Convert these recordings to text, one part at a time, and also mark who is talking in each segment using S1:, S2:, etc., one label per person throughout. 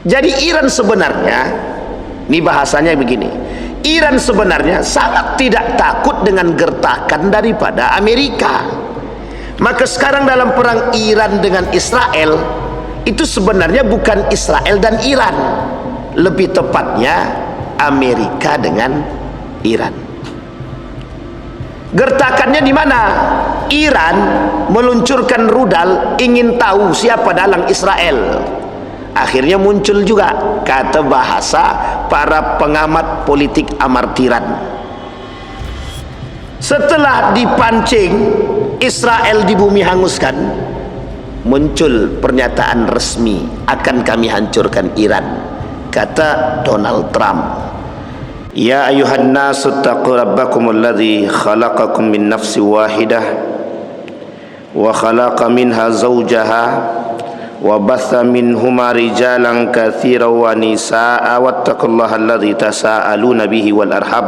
S1: Jadi Iran sebenarnya, ini bahasanya begini, Iran sebenarnya sangat tidak takut dengan gertakan daripada Amerika. Maka sekarang dalam perang Iran dengan Israel, itu sebenarnya bukan Israel dan Iran, lebih tepatnya Amerika dengan Iran. Gertakannya di mana? Iran meluncurkan rudal ingin tahu siapa dalang Israel. Akhirnya muncul juga kata bahasa para pengamat politik amartiran. Setelah dipancing Israel di bumi hanguskan, muncul pernyataan resmi, akan kami hancurkan Iran, kata Donald Trump. Ya ayuhan nasu taqu rabbakum alladhi khalaqakum min nafsi wahidah wa khalaqa minha zawjaha wa batha minhuma rijalan katsiran wa nisaa wattaqullaha alladhi tasaaluna bihi wal arham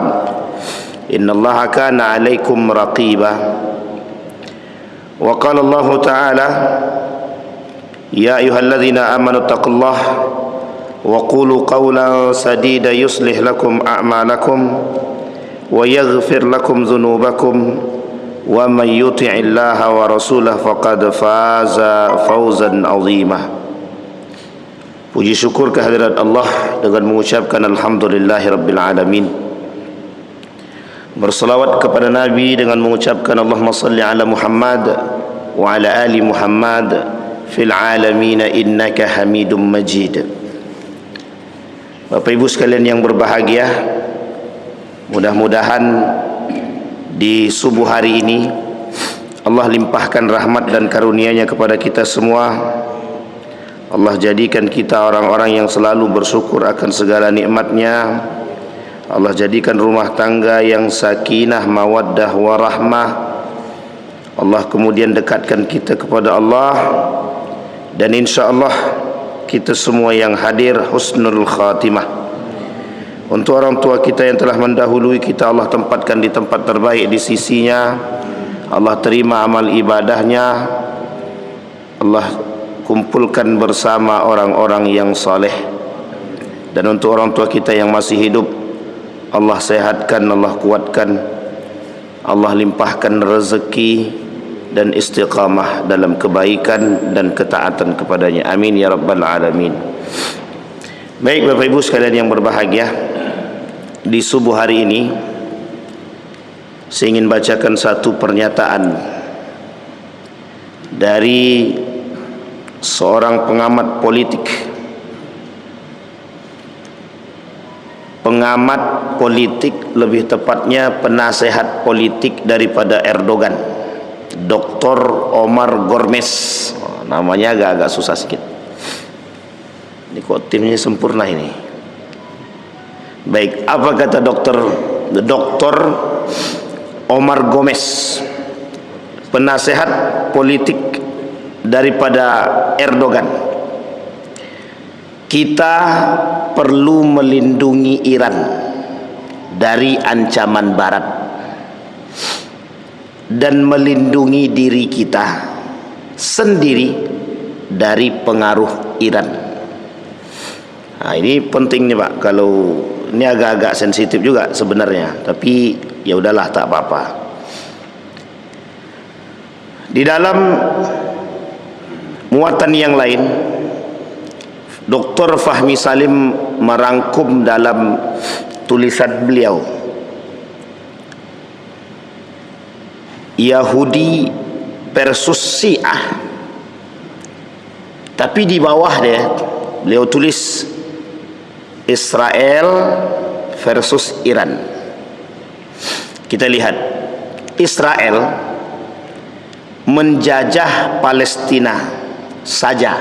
S1: innallaha kana 'alaikum raqiba. Wa qala Allah ta'ala ya ayyuhalladzina amanu taqullaha wa qulu qawlan sadida yuslih lakum a'malakum wa yaghfir lakum dhunubakum wa man yuti'illaha wa rasulahu faqad faza fawzan 'azima. Puji syukur kehadirat Allah dengan mengucapkan alhamdulillahirabbil alamin. Berselawat kepada Nabi dengan mengucapkan Allahumma salli ala Muhammad wa ala ali Muhammad fil alamin innaka Hamidum Majid. Bapak Ibu sekalian yang berbahagia, mudah-mudahan di subuh hari ini Allah limpahkan rahmat dan karunia-Nya kepada kita semua. Allah jadikan kita orang-orang yang selalu bersyukur akan segala nikmat-Nya. Allah jadikan rumah tangga yang sakinah, mawaddah, warahmah. Allah kemudian dekatkan kita kepada Allah, dan insya-Allah kita semua yang hadir husnul khatimah. Untuk orang tua kita yang telah mendahului kita, Allah tempatkan di tempat terbaik di sisinya. Allah terima amal ibadahnya. Allah kumpulkan bersama orang-orang yang saleh. Dan untuk orang tua kita yang masih hidup, Allah sehatkan, Allah kuatkan, Allah limpahkan rezeki dan istiqamah dalam kebaikan dan ketaatan kepadanya. Amin ya rabbal alamin. Baik Bapak Ibu sekalian yang berbahagia, di subuh hari ini saya ingin bacakan satu pernyataan dari seorang pengamat politik, lebih tepatnya penasehat politik daripada Erdogan, Dr. Omar Gormes. Namanya agak-agak susah sedikit. Ini kok timnya sempurna ini. Baik, apa kata Dr. Omar Gomez, penasehat politik daripada Erdogan? Kita perlu melindungi Iran dari ancaman barat dan melindungi diri kita sendiri dari pengaruh Iran. Nah, ini penting nih Pak. Kalau ini agak-agak sensitif juga sebenarnya, tapi ya udahlah, tak apa-apa. Di dalam muatan yang lain, Dr. Fahmi Salim merangkum dalam tulisan beliau, Yahudi versus Syiah. Tapi di bawah dia beliau tulis Israel versus Iran. Kita lihat, Israel menjajah Palestina saja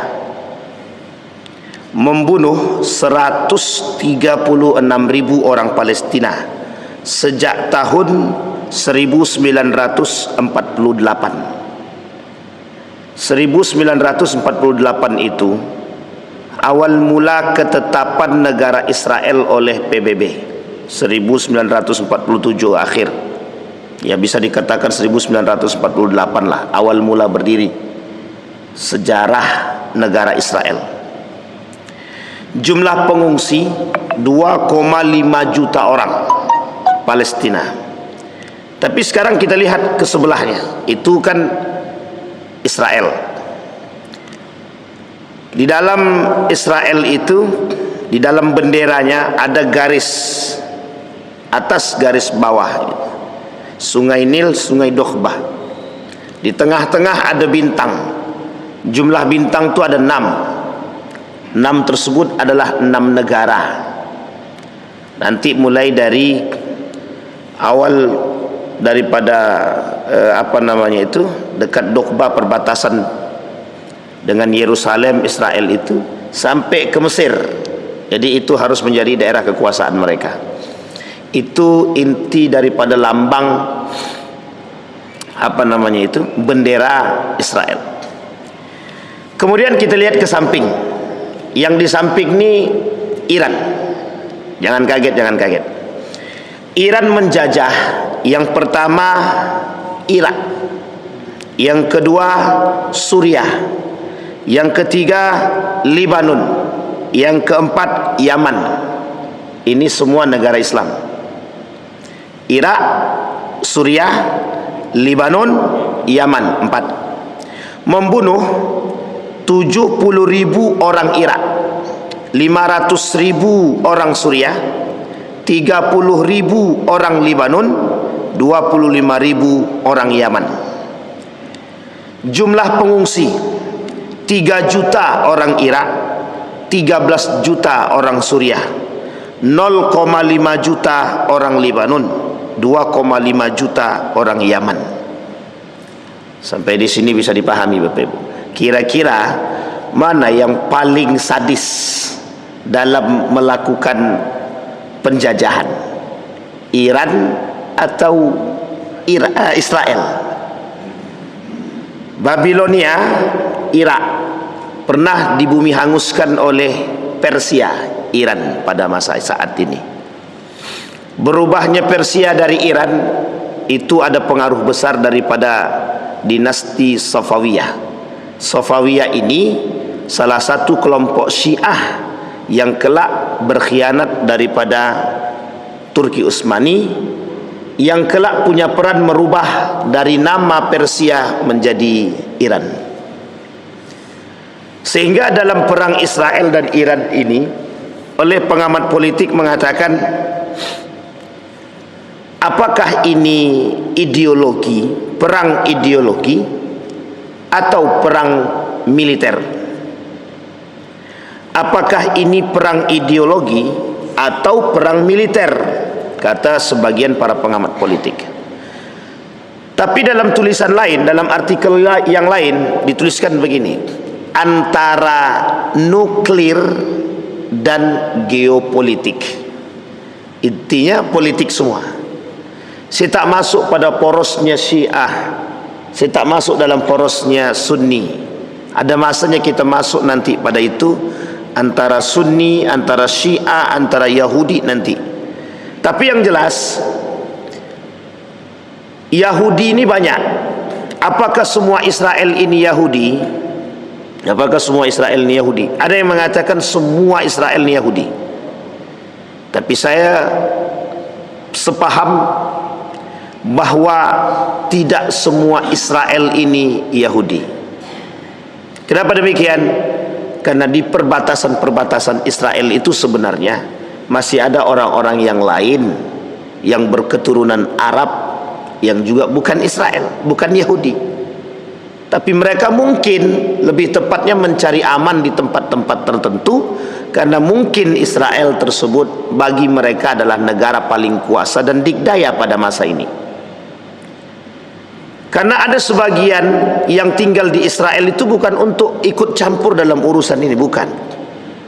S1: membunuh 136.000 orang Palestina sejak tahun 1948. 1948 itu awal mula ketetapan negara Israel oleh PBB. 1947 akhir, ya bisa dikatakan 1948 lah awal mula berdiri sejarah negara Israel. Jumlah pengungsi 2,5 juta orang Palestina. Tapi sekarang kita lihat ke sebelahnya, itu kan Israel. Di dalam Israel itu, di dalam benderanya ada garis atas, garis bawah, Sungai Nil, Sungai Dokhbah. Di tengah-tengah ada bintang. Jumlah bintang itu ada 6. 6 tersebut adalah 6 negara. Nanti mulai dari awal daripada dekat Dokhbah, perbatasan dengan Yerusalem, Israel itu, sampai ke Mesir. Jadi itu harus menjadi daerah kekuasaan mereka. Itu inti daripada lambang bendera Israel. Kemudian kita lihat ke samping. Yang di samping ini Iran. Jangan kaget. Iran menjajah yang pertama Irak, yang kedua Suriah, yang ketiga Lebanon, yang keempat Yaman. Ini semua negara Islam. Irak, Suriah, Lebanon, Yaman, 4. Membunuh 70.000 orang Irak, 500.000 orang Suriah, 30.000 orang Lebanon, 25.000 orang Yaman. Jumlah pengungsi 3 juta orang Irak, 13 juta orang Suriah, 0,5 juta orang Lebanon, 2,5 juta orang Yaman. Sampai di sini bisa dipahami Bapak Ibu. Kira-kira mana yang paling sadis dalam melakukan penjajahan? Iran atau Israel? Babilonia, Irak, pernah dibumi hanguskan oleh Persia, Iran pada masa saat ini. Berubahnya Persia dari Iran itu ada pengaruh besar daripada dinasti Safawiyah. Safawiyah ini salah satu kelompok Syiah yang kelak berkhianat daripada Turki Utsmani, yang kelak punya peran merubah dari nama Persia menjadi Iran. Sehingga dalam perang Israel dan Iran ini, oleh pengamat politik mengatakan, apakah ini ideologi, perang ideologi atau perang militer? Apakah ini perang ideologi atau perang militer? Kata sebagian para pengamat politik. Tapi dalam tulisan lain, dalam artikel yang lain dituliskan begini: antara nuklir dan geopolitik. Intinya politik semua. Saya tak masuk pada porosnya Syiah, saya tak masuk dalam porosnya Sunni. Ada masanya kita masuk nanti pada itu, antara Sunni, antara Syiah, antara Yahudi nanti. Tapi yang jelas, Yahudi ini banyak. Apakah semua Israel ini Yahudi? Apakah semua Israel ini Yahudi? Ada yang mengatakan semua Israel ini Yahudi. Tapi saya sepaham bahwa tidak semua Israel ini Yahudi. Kenapa demikian? Karena di perbatasan-perbatasan Israel itu sebenarnya masih ada orang-orang yang lain yang berketurunan Arab yang juga bukan Israel, bukan Yahudi. Tapi mereka mungkin lebih tepatnya mencari aman di tempat-tempat tertentu, karena mungkin Israel tersebut bagi mereka adalah negara paling kuasa dan dikdaya pada masa ini. Karena ada sebagian yang tinggal di Israel itu bukan untuk ikut campur dalam urusan ini, bukan.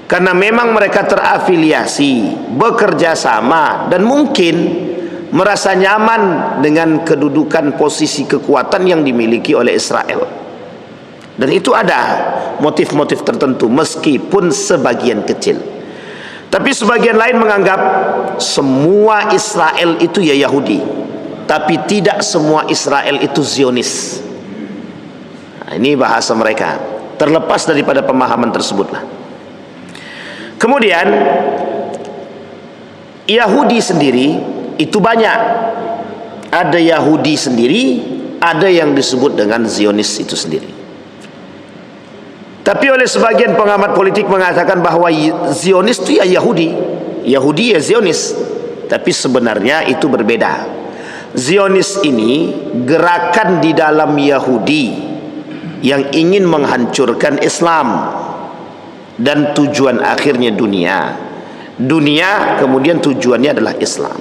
S1: Karena memang mereka terafiliasi, bekerja sama, dan mungkin merasa nyaman dengan kedudukan posisi kekuatan yang dimiliki oleh Israel. Dan itu ada motif-motif tertentu, meskipun sebagian kecil. Tapi sebagian lain menganggap semua Israel itu ya Yahudi, tapi tidak semua Israel itu Zionis. Nah, ini bahasa mereka. Terlepas daripada pemahaman tersebutlah. Kemudian Yahudi sendiri itu banyak. Ada Yahudi sendiri, ada yang disebut dengan Zionis itu sendiri. Tapi oleh sebagian pengamat politik mengatakan bahwa Zionis itu ya Yahudi, Yahudi ya Zionis. Tapi sebenarnya itu berbeda. Zionis ini gerakan di dalam Yahudi yang ingin menghancurkan Islam dan tujuan akhirnya dunia. Dunia kemudian tujuannya adalah Islam.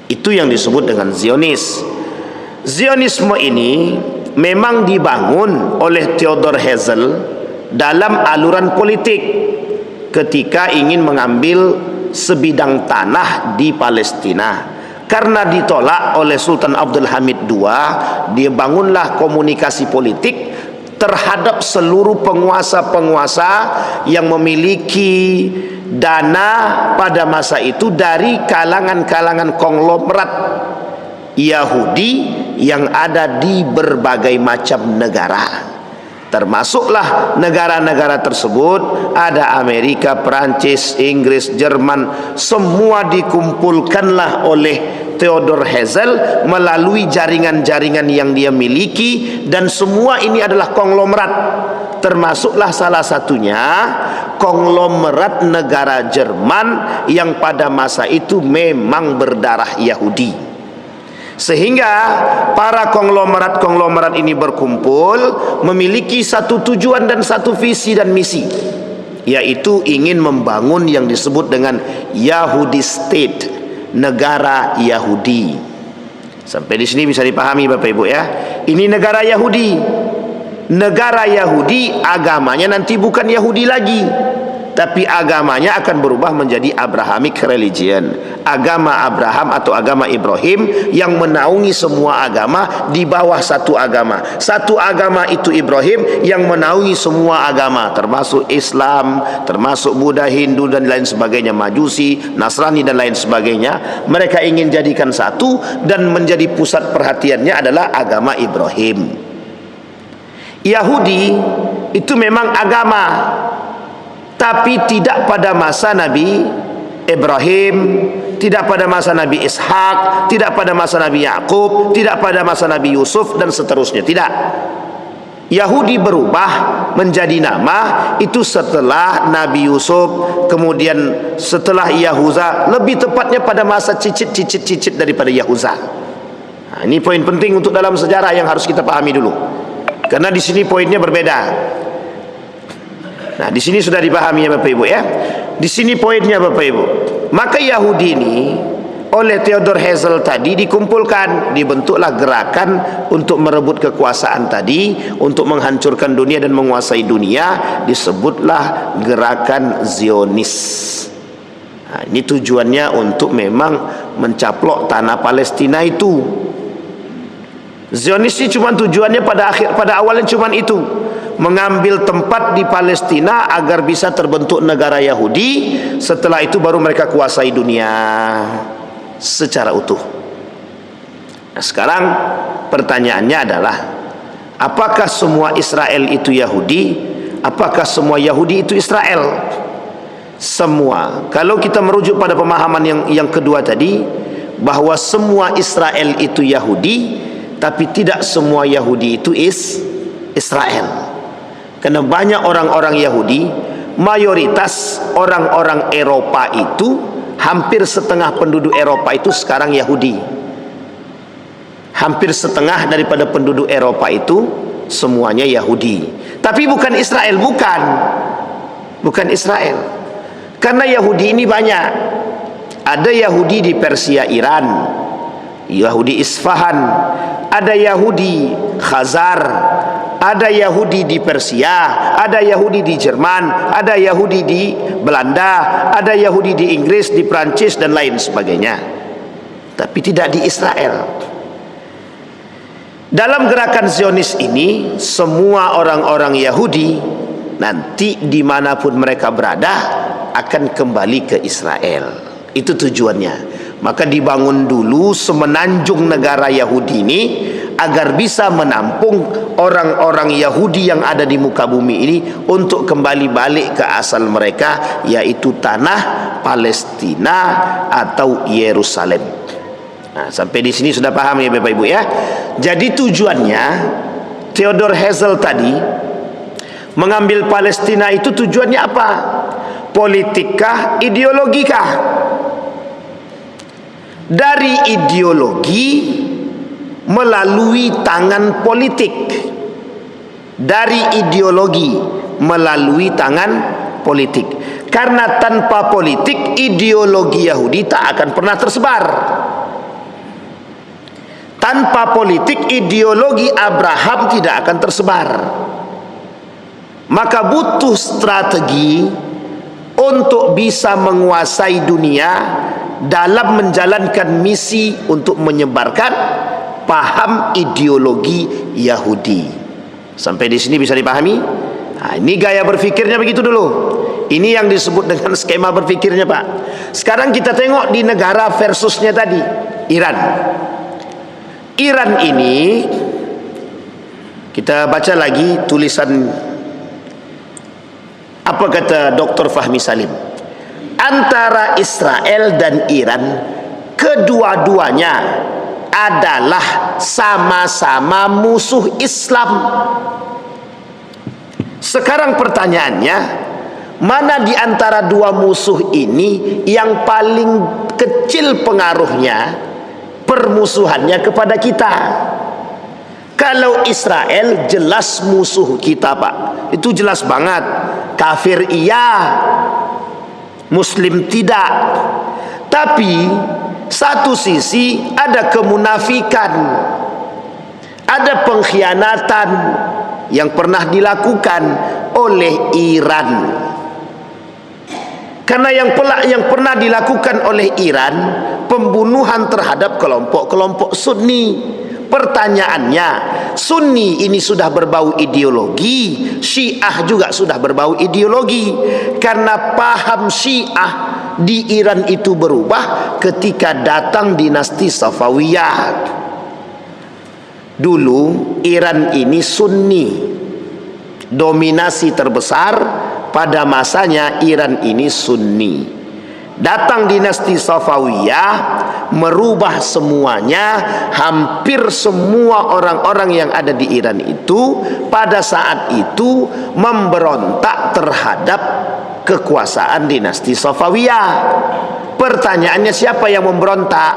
S1: Itu yang disebut dengan Zionis. Zionisme ini memang dibangun oleh Theodor Herzl dalam aluran politik ketika ingin mengambil sebidang tanah di Palestina. Karena ditolak oleh Sultan Abdul Hamid II, dia bangunlah komunikasi politik terhadap seluruh penguasa-penguasa yang memiliki dana pada masa itu dari kalangan-kalangan konglomerat Yahudi yang ada di berbagai macam negara. Termasuklah negara-negara tersebut ada Amerika, Perancis, Inggris, Jerman, semua dikumpulkanlah oleh Theodor Herzl melalui jaringan-jaringan yang dia miliki, dan semua ini adalah konglomerat. Termasuklah salah satunya konglomerat negara Jerman yang pada masa itu memang berdarah Yahudi. Sehingga para konglomerat-konglomerat ini berkumpul memiliki satu tujuan dan satu visi dan misi, yaitu ingin membangun yang disebut dengan Yahudi State, negara Yahudi. Sampai di sini bisa dipahami Bapak Ibu ya. Ini negara Yahudi. Negara Yahudi agamanya nanti bukan Yahudi lagi, tapi agamanya akan berubah menjadi Abrahamic religion, agama Abraham atau agama Ibrahim yang menaungi semua agama di bawah satu agama. Satu agama itu Ibrahim yang menaungi semua agama, termasuk Islam, termasuk Buddha, Hindu dan lain sebagainya, Majusi, Nasrani dan lain sebagainya. Mereka ingin jadikan satu dan menjadi pusat perhatiannya adalah agama Ibrahim. Yahudi itu memang agama, tapi tidak pada masa Nabi Ibrahim, tidak pada masa Nabi Ishak, tidak pada masa Nabi Yakub, tidak pada masa Nabi Yusuf dan seterusnya. Tidak. Yahudi berubah menjadi nama itu setelah Nabi Yusuf, kemudian setelah Yahuza, lebih tepatnya pada masa cicit daripada Yahuza. Nah, ini poin penting untuk dalam sejarah yang harus kita pahami dulu. Karena di sini poinnya berbeda. Nah, di sini sudah dipahami ya Bapak Ibu ya. Di sini poinnya Bapak Ibu. Maka Yahudi ini oleh Theodor Herzl tadi dikumpulkan, dibentuklah gerakan untuk merebut kekuasaan tadi, untuk menghancurkan dunia dan menguasai dunia, disebutlah gerakan Zionis. Nah, ini tujuannya untuk memang mencaplok tanah Palestina itu. Zionis ini cuma tujuannya pada awalnya cuma itu, mengambil tempat di Palestina agar bisa terbentuk negara Yahudi. Setelah itu baru mereka kuasai dunia secara utuh. Nah, sekarang pertanyaannya adalah, apakah semua Israel itu Yahudi? Apakah semua Yahudi itu Israel? Semua. Kalau kita merujuk pada pemahaman yang kedua tadi, bahwa semua Israel itu Yahudi, tapi tidak semua Yahudi itu Israel. Karena banyak orang-orang Yahudi, mayoritas orang-orang Eropa itu, hampir setengah penduduk Eropa itu sekarang Yahudi. Hampir setengah daripada penduduk Eropa itu semuanya Yahudi. Tapi bukan Israel, bukan Israel. Karena Yahudi ini banyak. Ada Yahudi di Persia, Iran, Yahudi Isfahan, ada Yahudi Khazar, ada Yahudi di Persia, ada Yahudi di Jerman, ada Yahudi di Belanda, ada Yahudi di Inggris, di Prancis dan lain sebagainya. Tapi tidak di Israel. Dalam gerakan Zionis ini, semua orang-orang Yahudi nanti dimanapun mereka berada akan kembali ke Israel. Itu tujuannya. Maka dibangun dulu semenanjung negara Yahudi ini agar bisa menampung orang-orang Yahudi yang ada di muka bumi ini untuk kembali balik ke asal mereka, yaitu tanah Palestina atau Yerusalem. Nah, sampai di sini sudah paham ya Bapak Ibu ya. Jadi tujuannya Theodor Herzl tadi mengambil Palestina itu tujuannya apa? Politik-kah, ideologikah? Dari ideologi melalui tangan politik, dari ideologi melalui tangan politik. Karena tanpa politik, ideologi Yahudi tak akan pernah tersebar. Tanpa politik, ideologi Abraham tidak akan tersebar. Maka butuh strategi untuk bisa menguasai dunia dalam menjalankan misi untuk menyebarkan paham ideologi Yahudi. Sampai di sini bisa dipahami? Nah, ini gaya berpikirnya begitu dulu. Ini yang disebut dengan skema berpikirnya Pak. Sekarang kita tengok di negara versusnya tadi, Iran. Iran ini, kita baca lagi tulisan apa kata Dr. Fahmi Salim. Antara Israel dan Iran, kedua-duanya adalah sama-sama musuh Islam. Sekarang pertanyaannya, mana di antara dua musuh ini yang paling kecil pengaruhnya, permusuhannya kepada kita? Kalau Israel jelas musuh kita Pak, itu jelas banget. Kafir iya, Muslim tidak. Tapi satu sisi ada kemunafikan, ada pengkhianatan yang pernah dilakukan oleh Iran. Karena yang pernah dilakukan oleh Iran, pembunuhan terhadap kelompok-kelompok Sunni. Pertanyaannya, Sunni ini sudah berbau ideologi, Syiah juga sudah berbau ideologi. Karena paham Syiah di Iran itu berubah ketika datang dinasti Safawiyah. Dulu Iran ini Sunni, dominasi terbesar pada masanya Iran ini Sunni. Datang dinasti Safawiyah merubah semuanya. Hampir semua orang-orang yang ada di Iran itu pada saat itu memberontak terhadap kekuasaan dinasti Safawiyah. Pertanyaannya, siapa yang memberontak?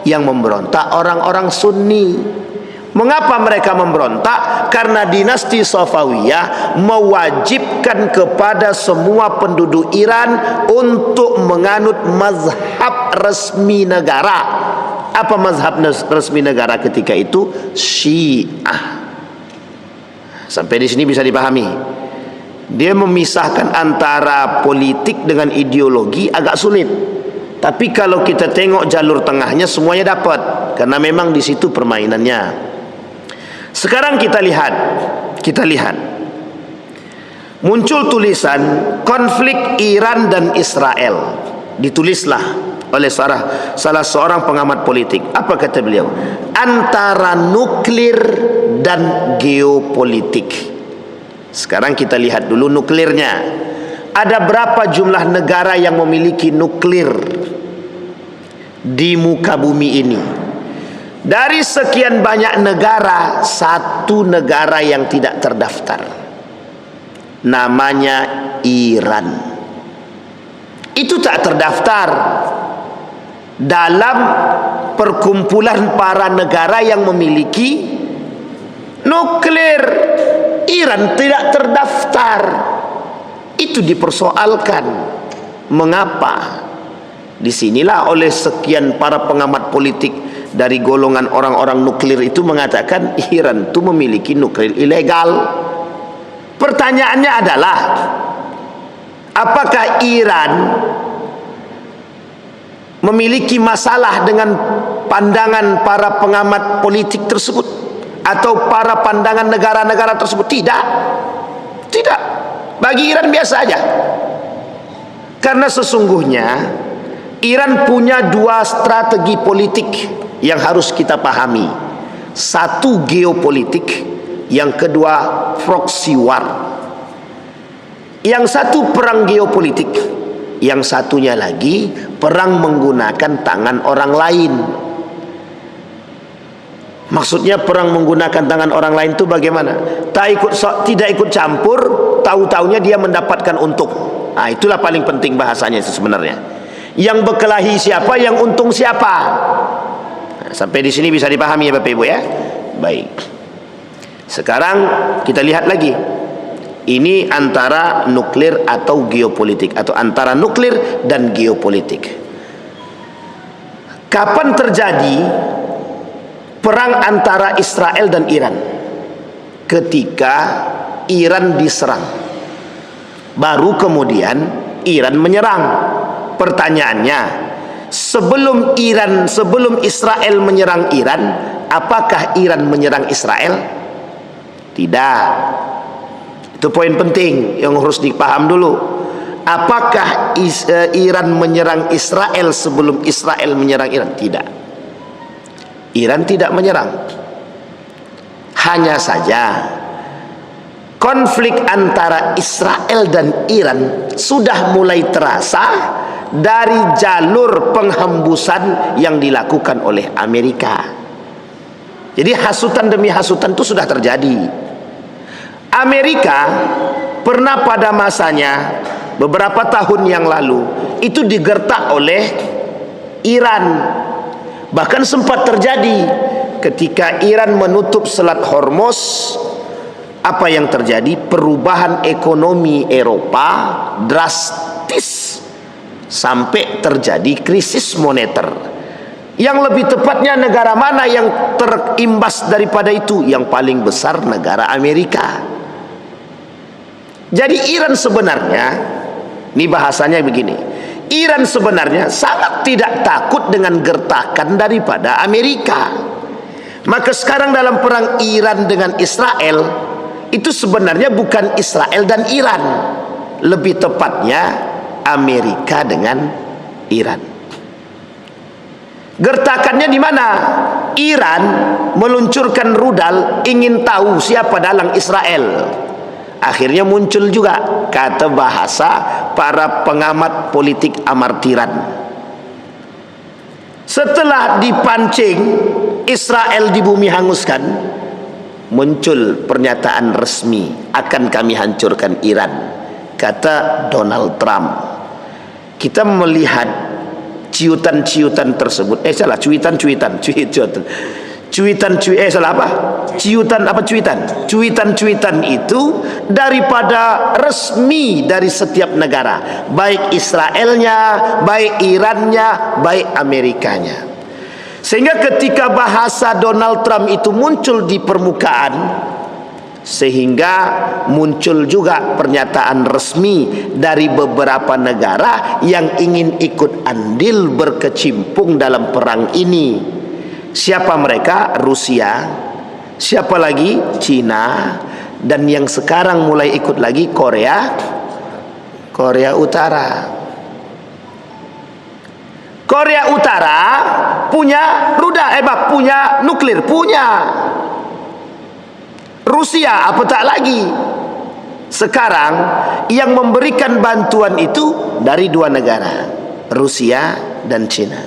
S1: Yang memberontak orang-orang Sunni. Mengapa mereka memberontak? Karena dinasti Safawiyah mewajibkan kepada semua penduduk Iran untuk menganut mazhab resmi negara. Apa mazhab resmi negara ketika itu? Syiah. Sampai di sini bisa dipahami. Dia memisahkan antara politik dengan ideologi agak sulit. Tapi kalau kita tengok jalur tengahnya semuanya dapat, karena memang di situ permainannya. Sekarang kita lihat muncul tulisan konflik Iran dan Israel, ditulislah oleh salah seorang pengamat politik. Apa kata beliau? Antara nuklir dan geopolitik. Sekarang kita lihat dulu nuklirnya. Ada berapa jumlah negara yang memiliki nuklir di muka bumi ini? Dari sekian banyak negara, satu negara yang tidak terdaftar, namanya Iran. Itu tak terdaftar dalam perkumpulan para negara yang memiliki nuklir. Iran tidak terdaftar. Itu dipersoalkan. Mengapa? Disinilah oleh sekian para pengamat politik dari golongan orang-orang nuklir itu mengatakan Iran itu memiliki nuklir ilegal. Pertanyaannya adalah, apakah Iran memiliki masalah dengan pandangan para pengamat politik tersebut atau para pandangan negara-negara tersebut? Tidak. Bagi Iran biasa aja. Karena sesungguhnya Iran punya dua strategi politik yang harus kita pahami. Satu geopolitik, yang kedua proxy war. Yang satu perang geopolitik, yang satunya lagi perang menggunakan tangan orang lain. Maksudnya perang menggunakan tangan orang lain itu bagaimana? Tidak ikut campur, tahu-taunya dia mendapatkan untung. Nah, itulah paling penting bahasanya itu sebenarnya. Yang berkelahi siapa, yang untung siapa. Nah, sampai di sini bisa dipahami ya Bapak Ibu ya. Baik. Sekarang kita lihat lagi. Ini antara nuklir atau geopolitik, atau antara nuklir dan geopolitik. Kapan terjadi perang antara Israel dan Iran? Ketika Iran diserang, baru kemudian Iran menyerang. Pertanyaannya, sebelum Israel menyerang Iran, apakah Iran menyerang Israel? Tidak. Itu poin penting yang harus dipaham dulu. Apakah Iran menyerang Israel sebelum Israel menyerang Iran? Tidak. Iran tidak menyerang. Hanya saja konflik antara Israel dan Iran sudah mulai terasa dari jalur penghembusan yang dilakukan oleh Amerika. Jadi hasutan demi hasutan itu sudah terjadi. Amerika pernah pada masanya beberapa tahun yang lalu itu digertak oleh Iran. Bahkan sempat terjadi ketika Iran menutup Selat Hormuz. Apa yang terjadi? Perubahan ekonomi Eropa drastis sampai terjadi krisis moneter. Yang lebih tepatnya, negara mana yang terimbas daripada itu? Yang paling besar negara Amerika. Jadi Iran sebenarnya, ini bahasanya begini, Iran sebenarnya sangat tidak takut dengan gertakan daripada Amerika. Maka sekarang dalam perang Iran dengan Israel, itu sebenarnya bukan Israel dan Iran, lebih tepatnya Amerika dengan Iran. Gertakannya di mana? Iran meluncurkan rudal, ingin tahu siapa dalang Israel. Akhirnya muncul juga kata bahasa para pengamat politik amartiran. Setelah dipancing Israel di bumi hanguskan, muncul pernyataan resmi, akan kami hancurkan Iran, kata Donald Trump. Kita melihat ciutan-ciutan tersebut, cuitan itu daripada resmi dari setiap negara, baik Israelnya, baik Irannya, baik Amerikanya. Sehingga ketika bahasa Donald Trump itu muncul di permukaan, sehingga muncul juga pernyataan resmi dari beberapa negara yang ingin ikut andil berkecimpung dalam perang ini. Siapa mereka? Rusia. Siapa lagi? Cina. Dan yang sekarang mulai ikut lagi Korea Utara. Korea Utara punya rudal, punya nuklir, punya. Rusia apatah lagi. Sekarang yang memberikan bantuan itu dari dua negara, Rusia dan Cina.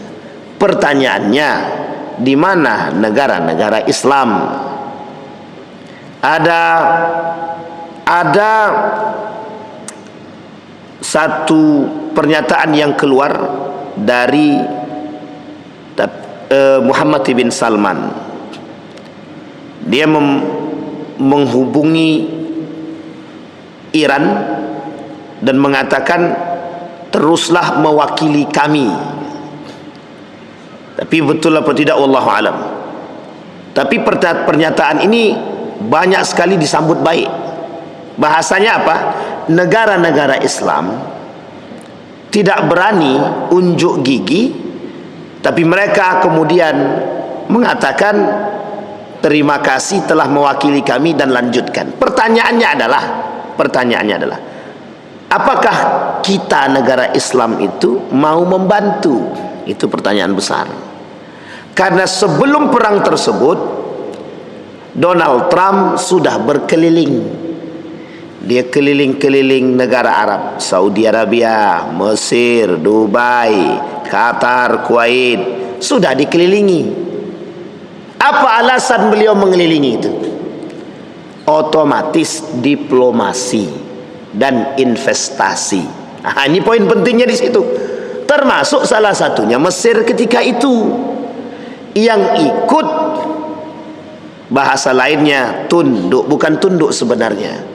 S1: Pertanyaannya, di mana negara-negara Islam? Ada satu pernyataan yang keluar dari Muhammad bin Salman. Dia menghubungi Iran dan mengatakan, teruslah mewakili kami. Tapi betul apa tidak, wallahu alam. Tapi pernyataan ini banyak sekali disambut baik. Bahasanya apa? Negara-negara Islam tidak berani unjuk gigi, tapi mereka kemudian mengatakan terima kasih telah mewakili kami dan lanjutkan. Pertanyaannya adalah apakah kita negara Islam itu mau membantu? Itu pertanyaan besar. Karena sebelum perang tersebut, Donald Trump sudah berkeliling. Dia keliling-keliling negara Arab, Saudi Arabia, Mesir, Dubai, Qatar, Kuwait, sudah dikelilingi. Apa alasan beliau mengelilingi itu? Otomatis diplomasi dan investasi. Nah, ini poin pentingnya di situ. Termasuk salah satunya Mesir ketika itu yang ikut, bahasa lainnya tunduk, bukan tunduk sebenarnya,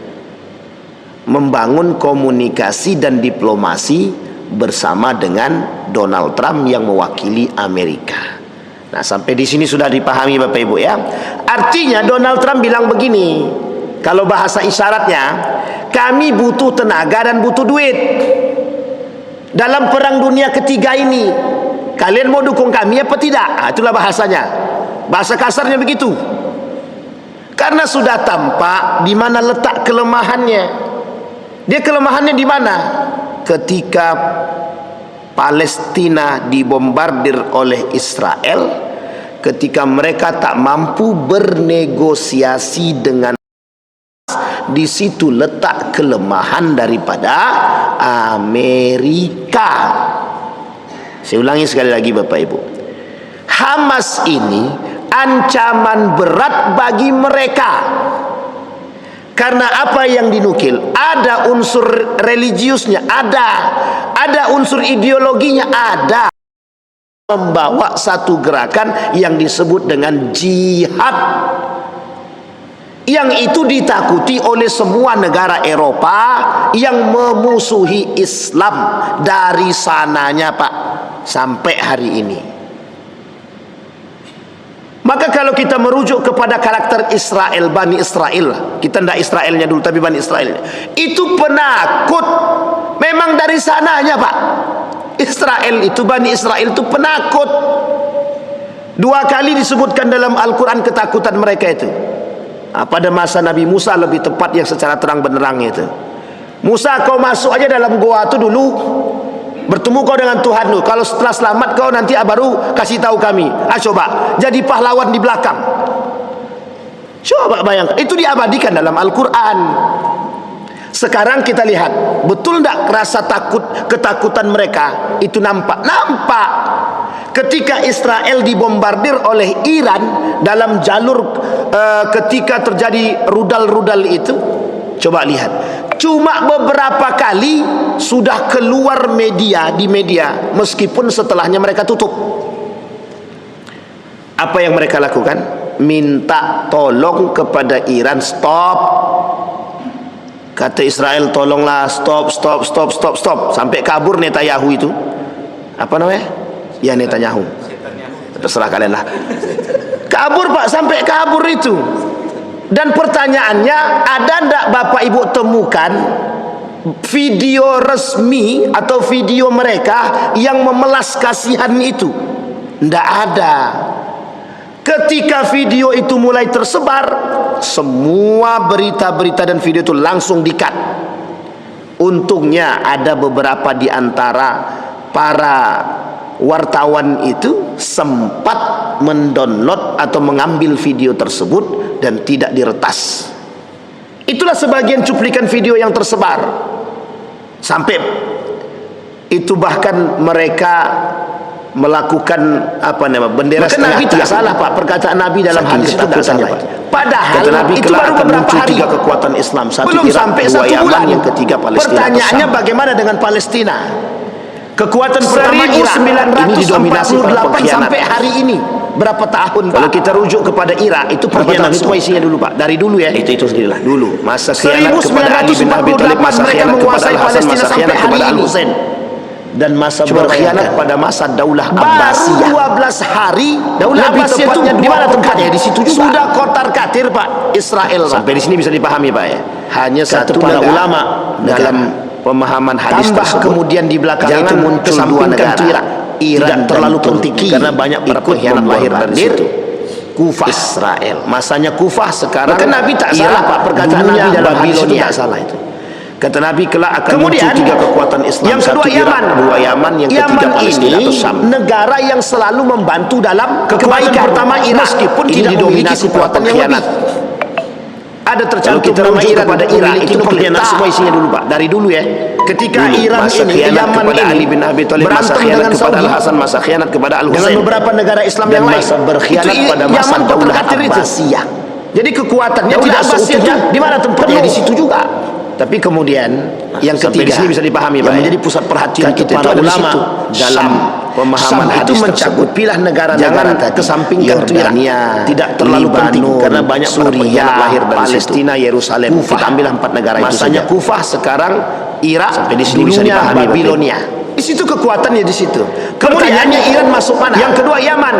S1: membangun komunikasi dan diplomasi bersama dengan Donald Trump yang mewakili Amerika. Nah, sampai di sini sudah dipahami Bapak Ibu ya. Artinya Donald Trump bilang begini, kalau bahasa isyaratnya, kami butuh tenaga dan butuh duit dalam perang dunia ketiga ini. Kalian mau dukung kami apa tidak? Nah, itulah bahasanya. Bahasa kasarnya begitu. Karena sudah tampak di mana letak kelemahannya. Dia kelemahannya di mana? Ketika Palestina dibombardir oleh Israel, ketika mereka tak mampu bernegosiasi dengan, di situ letak kelemahan daripada Amerika. Saya ulangi sekali lagi Bapak Ibu, Hamas ini ancaman berat bagi mereka. Karena apa yang dinukil, ada unsur religiusnya, ada unsur ideologinya, ada membawa satu gerakan yang disebut dengan jihad, yang itu ditakuti oleh semua negara Eropa yang memusuhi Islam dari sananya Pak sampai hari ini. Maka kalau kita merujuk kepada karakter Israel, Bani Israel, kita tidak Israelnya dulu tapi Bani Israel, itu penakut memang dari sananya Pak. Israel itu, Bani Israel itu penakut. 2 kali disebutkan dalam Al-Quran ketakutan mereka itu. Pada masa Nabi Musa lebih tepat yang secara terang benderang itu. Musa, kau masuk aja dalam goa itu dulu, bertemu kau dengan Tuhan lu. Kalau setelah selamat kau nanti baru kasih tahu kami. Coba jadi pahlawan di belakang. Coba bayangkan, itu diabadikan dalam Al-Quran. Sekarang kita lihat, betul tidak rasa takut, ketakutan mereka itu nampak? Nampak. Ketika Israel dibombardir oleh Iran dalam jalur ketika terjadi rudal-rudal itu, coba lihat, cuma beberapa kali sudah keluar di media meskipun setelahnya mereka tutup. Apa yang mereka lakukan? Minta tolong kepada Iran, stop. Kata Israel, tolonglah, stop. Sampai kabur Netanyahu itu. Apa namanya? Ya, Netanyahu. Terserah kalian lah. Kabur Pak, sampai kabur itu. Dan pertanyaannya, ada ndak Bapak Ibu temukan video resmi atau video mereka yang memelas kasihan itu? Ndak ada. Ketika video itu mulai tersebar, semua berita-berita dan video itu langsung di-cut. Untungnya ada beberapa di antara para wartawan itu sempat mendownload atau mengambil video tersebut dan tidak diretas. Itulah sebagian cuplikan video yang tersebar. Sampai itu bahkan mereka melakukan bendera setengah. Nabi tidak salah Pak, perkataan Nabi dalam hadis itu tidak salah. Padahal Nabi itu baru beberapa hari kekuatan Islam, belum sampai 1 bulan. Yang ketiga Palestina. Pertanyaannya bagaimana dengan Palestina? Kekuatan pertama Irak ini didominasi oleh pengkhianat sampai hari ini. Berapa tahun Pak? Kalau kita rujuk kepada Irak, itu perkhianat semua isinya dulu Pak. Dari dulu ya. Itu sendirilah. Dulu masa khianat kepada Ali bin Abi Thalib, masa khianat kepada Al-Hasan, masa khianat kepada Al-Husain, dan masa berkhianat pada masa Daulah Abbasiyah. 12 hari Daulah Abbasiyah itu di mana tempatnya? Di situ juga. Sudah kotar-katir Pak Israel. Sampai di sini bisa dipahami Pak ya. Hanya satu para ulama dalam pemahaman hadis tersebut. Kemudian di belakang itu muncul 2 negara. Iran terlalu penting karena banyak para pengkhianat lahir dari situ. Kufah, Israel. Masanya Kufah sekarang. Maka Nabi tak salah Pak, perkataan Nabi dalam hadis itu tak salah itu. Kata Nabi, kelak akan muncul 3 kekuatan Islam. Yang kedua Yaman, 2 Yaman, yang ketiga Palestina atau Syam. Negara yang selalu membantu dalam kebaikan. Pertama Irak, meskipun tidak memiliki kekuatan yang lebih. Ada tercantum nama Iran kepada Irak itu pengkhianat semua isinya dulu Pak, dari dulu ya. Ketika dulu, Iran ini, Yaman ini Ali bin Abi Thalib masa khianat kepada Al Hasan, masa khianat kepada Al Husain, dengan beberapa negara Islam yang lain, masa berkhianat pada masa Daulah Abbasiyah. Jadi kekuatannya tidak seutuhnya di mana tempatnya, di situ juga. Tapi kemudian yang ketiga, di sini bisa dipahami Pak, yang menjadi pusat perhatian kita para ulama dalam pemahaman hadis tersebut, pilah negara-negara kesampingkan Yordania, tidak terlalu penting karena banyak Suriah, lahir dari Palestina, Yerusalem. Kita ambillah 4 negara itu. Masanya Kufah, sekarang Irak, sampai di sini bisa dipahami Babilonia. Di situ kekuatannya di situ. Kemudiannya Iran masuk mana? Yang kedua Yaman.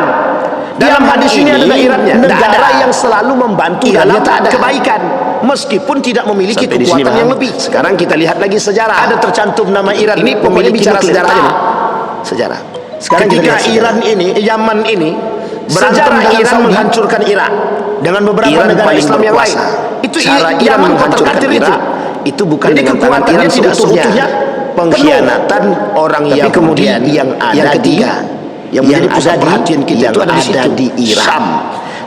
S1: Dalam hadis ini adalah Irannya, negara yang selalu membantu dalam kebaikan, meskipun tidak memiliki kekuatan yang lebih. Sekarang kita lihat lagi sejarah. Ada tercantum nama Iran. Ini pokoknya bicara sejarah aja. Sejarah. Sekarang ketika Iran ini, Yaman ini berantem dengan Iran menghancurkan Irak dengan beberapa negara Islam yang lain. Itu cara Iran menghancurkan Irak. Itu bukan dengan tangan Iran tidak seutuhnya. Pengkhianatan orang Yahudi yang ada yang menjadi pusat perhatian kita itu ada di Iran.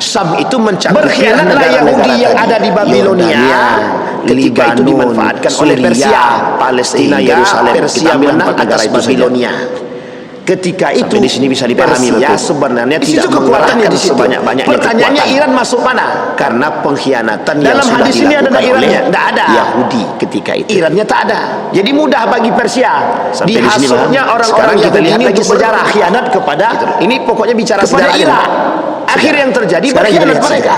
S1: Syam itu mencakup berkhianatlah Yahudi yang ada di Babilonia. Ketika itu dimanfaatkan oleh Persia, Palestina, Yerusalem. Persia menang atas Babilonia. Ketika itu sampai di sini bisa dipahami Persia sebenarnya tidak mengerahkan sebanyak-banyaknya. Pertanyaannya Iran masuk mana? Karena pengkhianatan yang sudah dilakukan oleh Yahudi ketika itu. Irannya tak ada. Jadi mudah bagi Persia. Dihasutnya orang-orang Yahudi ini untuk sejarah khianat kepada ini pokoknya bicara kepada Irak. Akhir yang terjadi berkhianat mereka.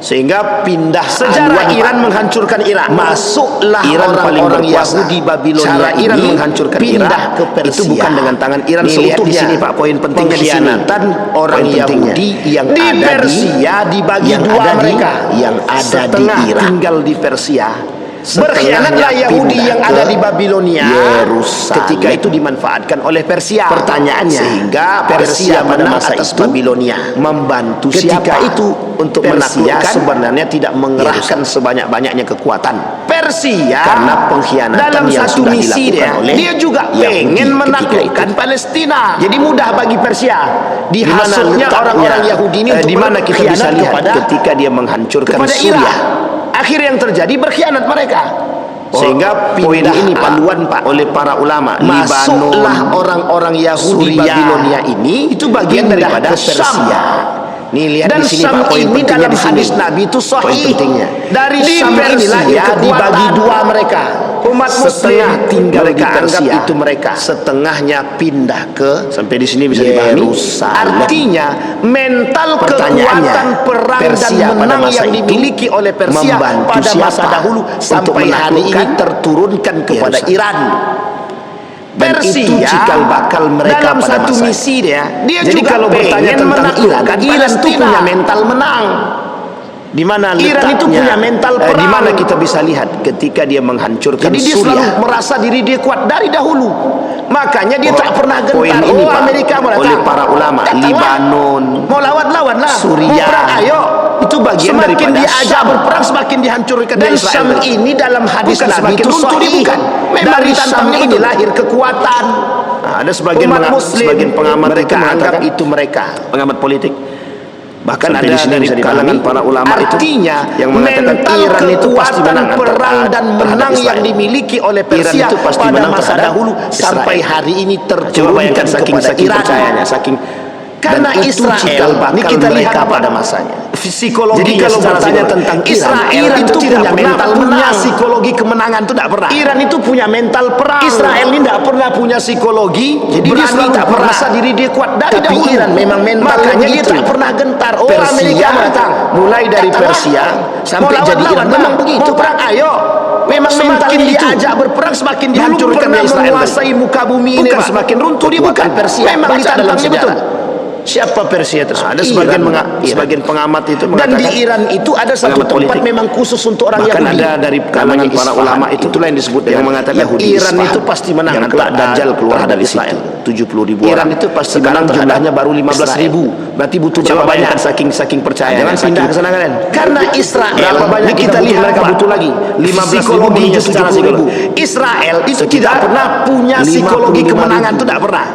S1: Sehingga pindah sejarah Iran menghancurkan Irak. Masuklah orang-orang Yahudi Babilonia Iran menghancurkan Irak ke Persia. Itu bukan dengan tangan Iran seutuhnya. Di sini Pak, poin pentingnya di sini. Orang Yahudi yang di Persia dibagi dua mereka. Yang ada di Irak tinggal di Persia. Berkhianatlah Yahudi yang ada di Babilonia. Ketika itu dimanfaatkan oleh Persia. Pertanyaannya, sehingga Persia menang atas Babilonia. Membantu ketika itu untuk menaklukkan, sebenarnya tidak mengerahkan sebanyak-banyaknya kekuatan Persia karena pengkhianatan dalam yang satu sudah misi dia juga pengen menaklukkan Palestina. Jadi mudah bagi Persia. Dihasutnya orang-orang Yahudi ini di mana kita bisa lihat ketika dia menghancurkan Suriah. Akhir yang terjadi berkhianat mereka. Sehingga pindah ini paluan Pak oleh para ulama. Masuklah orang-orang Yahudi Babilonia ini itu bagian daripada Persia. Nih lihat dan di sini Pak, poin pentingnya dalam hadis Nabi itu sahih. Dari Syam inilah dibagi dua mereka. Umat Muslim tinggal di Persia, itu mereka setengahnya pindah ke sampai di sini bisa dipahami. Artinya mental kekuatan perang dan menang yang dimiliki oleh Persia pada masa dahulu sampai hari ini terturunkan kepada Iran. Dan itu cikal bakal mereka dalam pada satu misi dia jadi juga kalau bertanya tentang Iran itu punya mental menang. Di mana Iran itu punya mental perang. Di mana kita bisa lihat ketika dia menghancurkan Suriah. Jadi dia selalu merasa diri dia kuat dari dahulu. Makanya dia tak pernah gentar. Ini Amerika oleh para ulama Libanon mau lawan-lawanlah Suriah. Ayo, itu bagian semakin daripada diajak berperang semakin dihancurkan. Dan Syam ini dalam hadis Nabi itu sahih. Memang dari Syam ini lahir kekuatan. Ada sebagian pengamat mereka anggap itu mereka pengamat politik. Bahkan ada dari kalangan para ulama artinya itu yang mengatakan Iran itu pasti menang perang dan menang yang dimiliki oleh Persia itu pasti pada masa dahulu sampai hari ini terturunkan kepada Iran. Karena Israel ini kita lihat pada masanya psikologi. Jadi kalau bertanya tentang Iran itu tidak mental punya psikologi kemenangan itu tidak pernah. Iran itu punya mental perang. Israel ini tidak pernah punya psikologi. Jadi dia tak merasa diri dia kuat dari dahulu. Iran memang mental, makanya dia tak pernah gentar. Amerika datang mulai dari Persia sampai jadi Iran memang begitu. Perang ayo. Memang semakin diajak berperang semakin dihancurkan Israel. Menguasai muka bumi ini semakin runtuh dia bukan Persia. Memang ditantangnya betul. Siapa Persia tersebut? Ada sebagian pengamat itu mengatakan, dan di Iran itu ada satu tempat memang khusus untuk orang Yahudi. Bahkan ada dari kalangan para ulama itulah yang disebut yang mengatakan Iran itu pasti menang kelak Dajjal keluar dari Israel. 70.000 orang. Iran itu pasti menang, jumlahnya baru 15.000. Berarti butuh berapa banyak saking percaya. Jangan pindah ke sana kalian. Karena Israel berapa banyak kita lihat mereka butuh lagi 15.000 secara psikologi. Israel itu tidak pernah punya psikologi kemenangan, itu tidak pernah.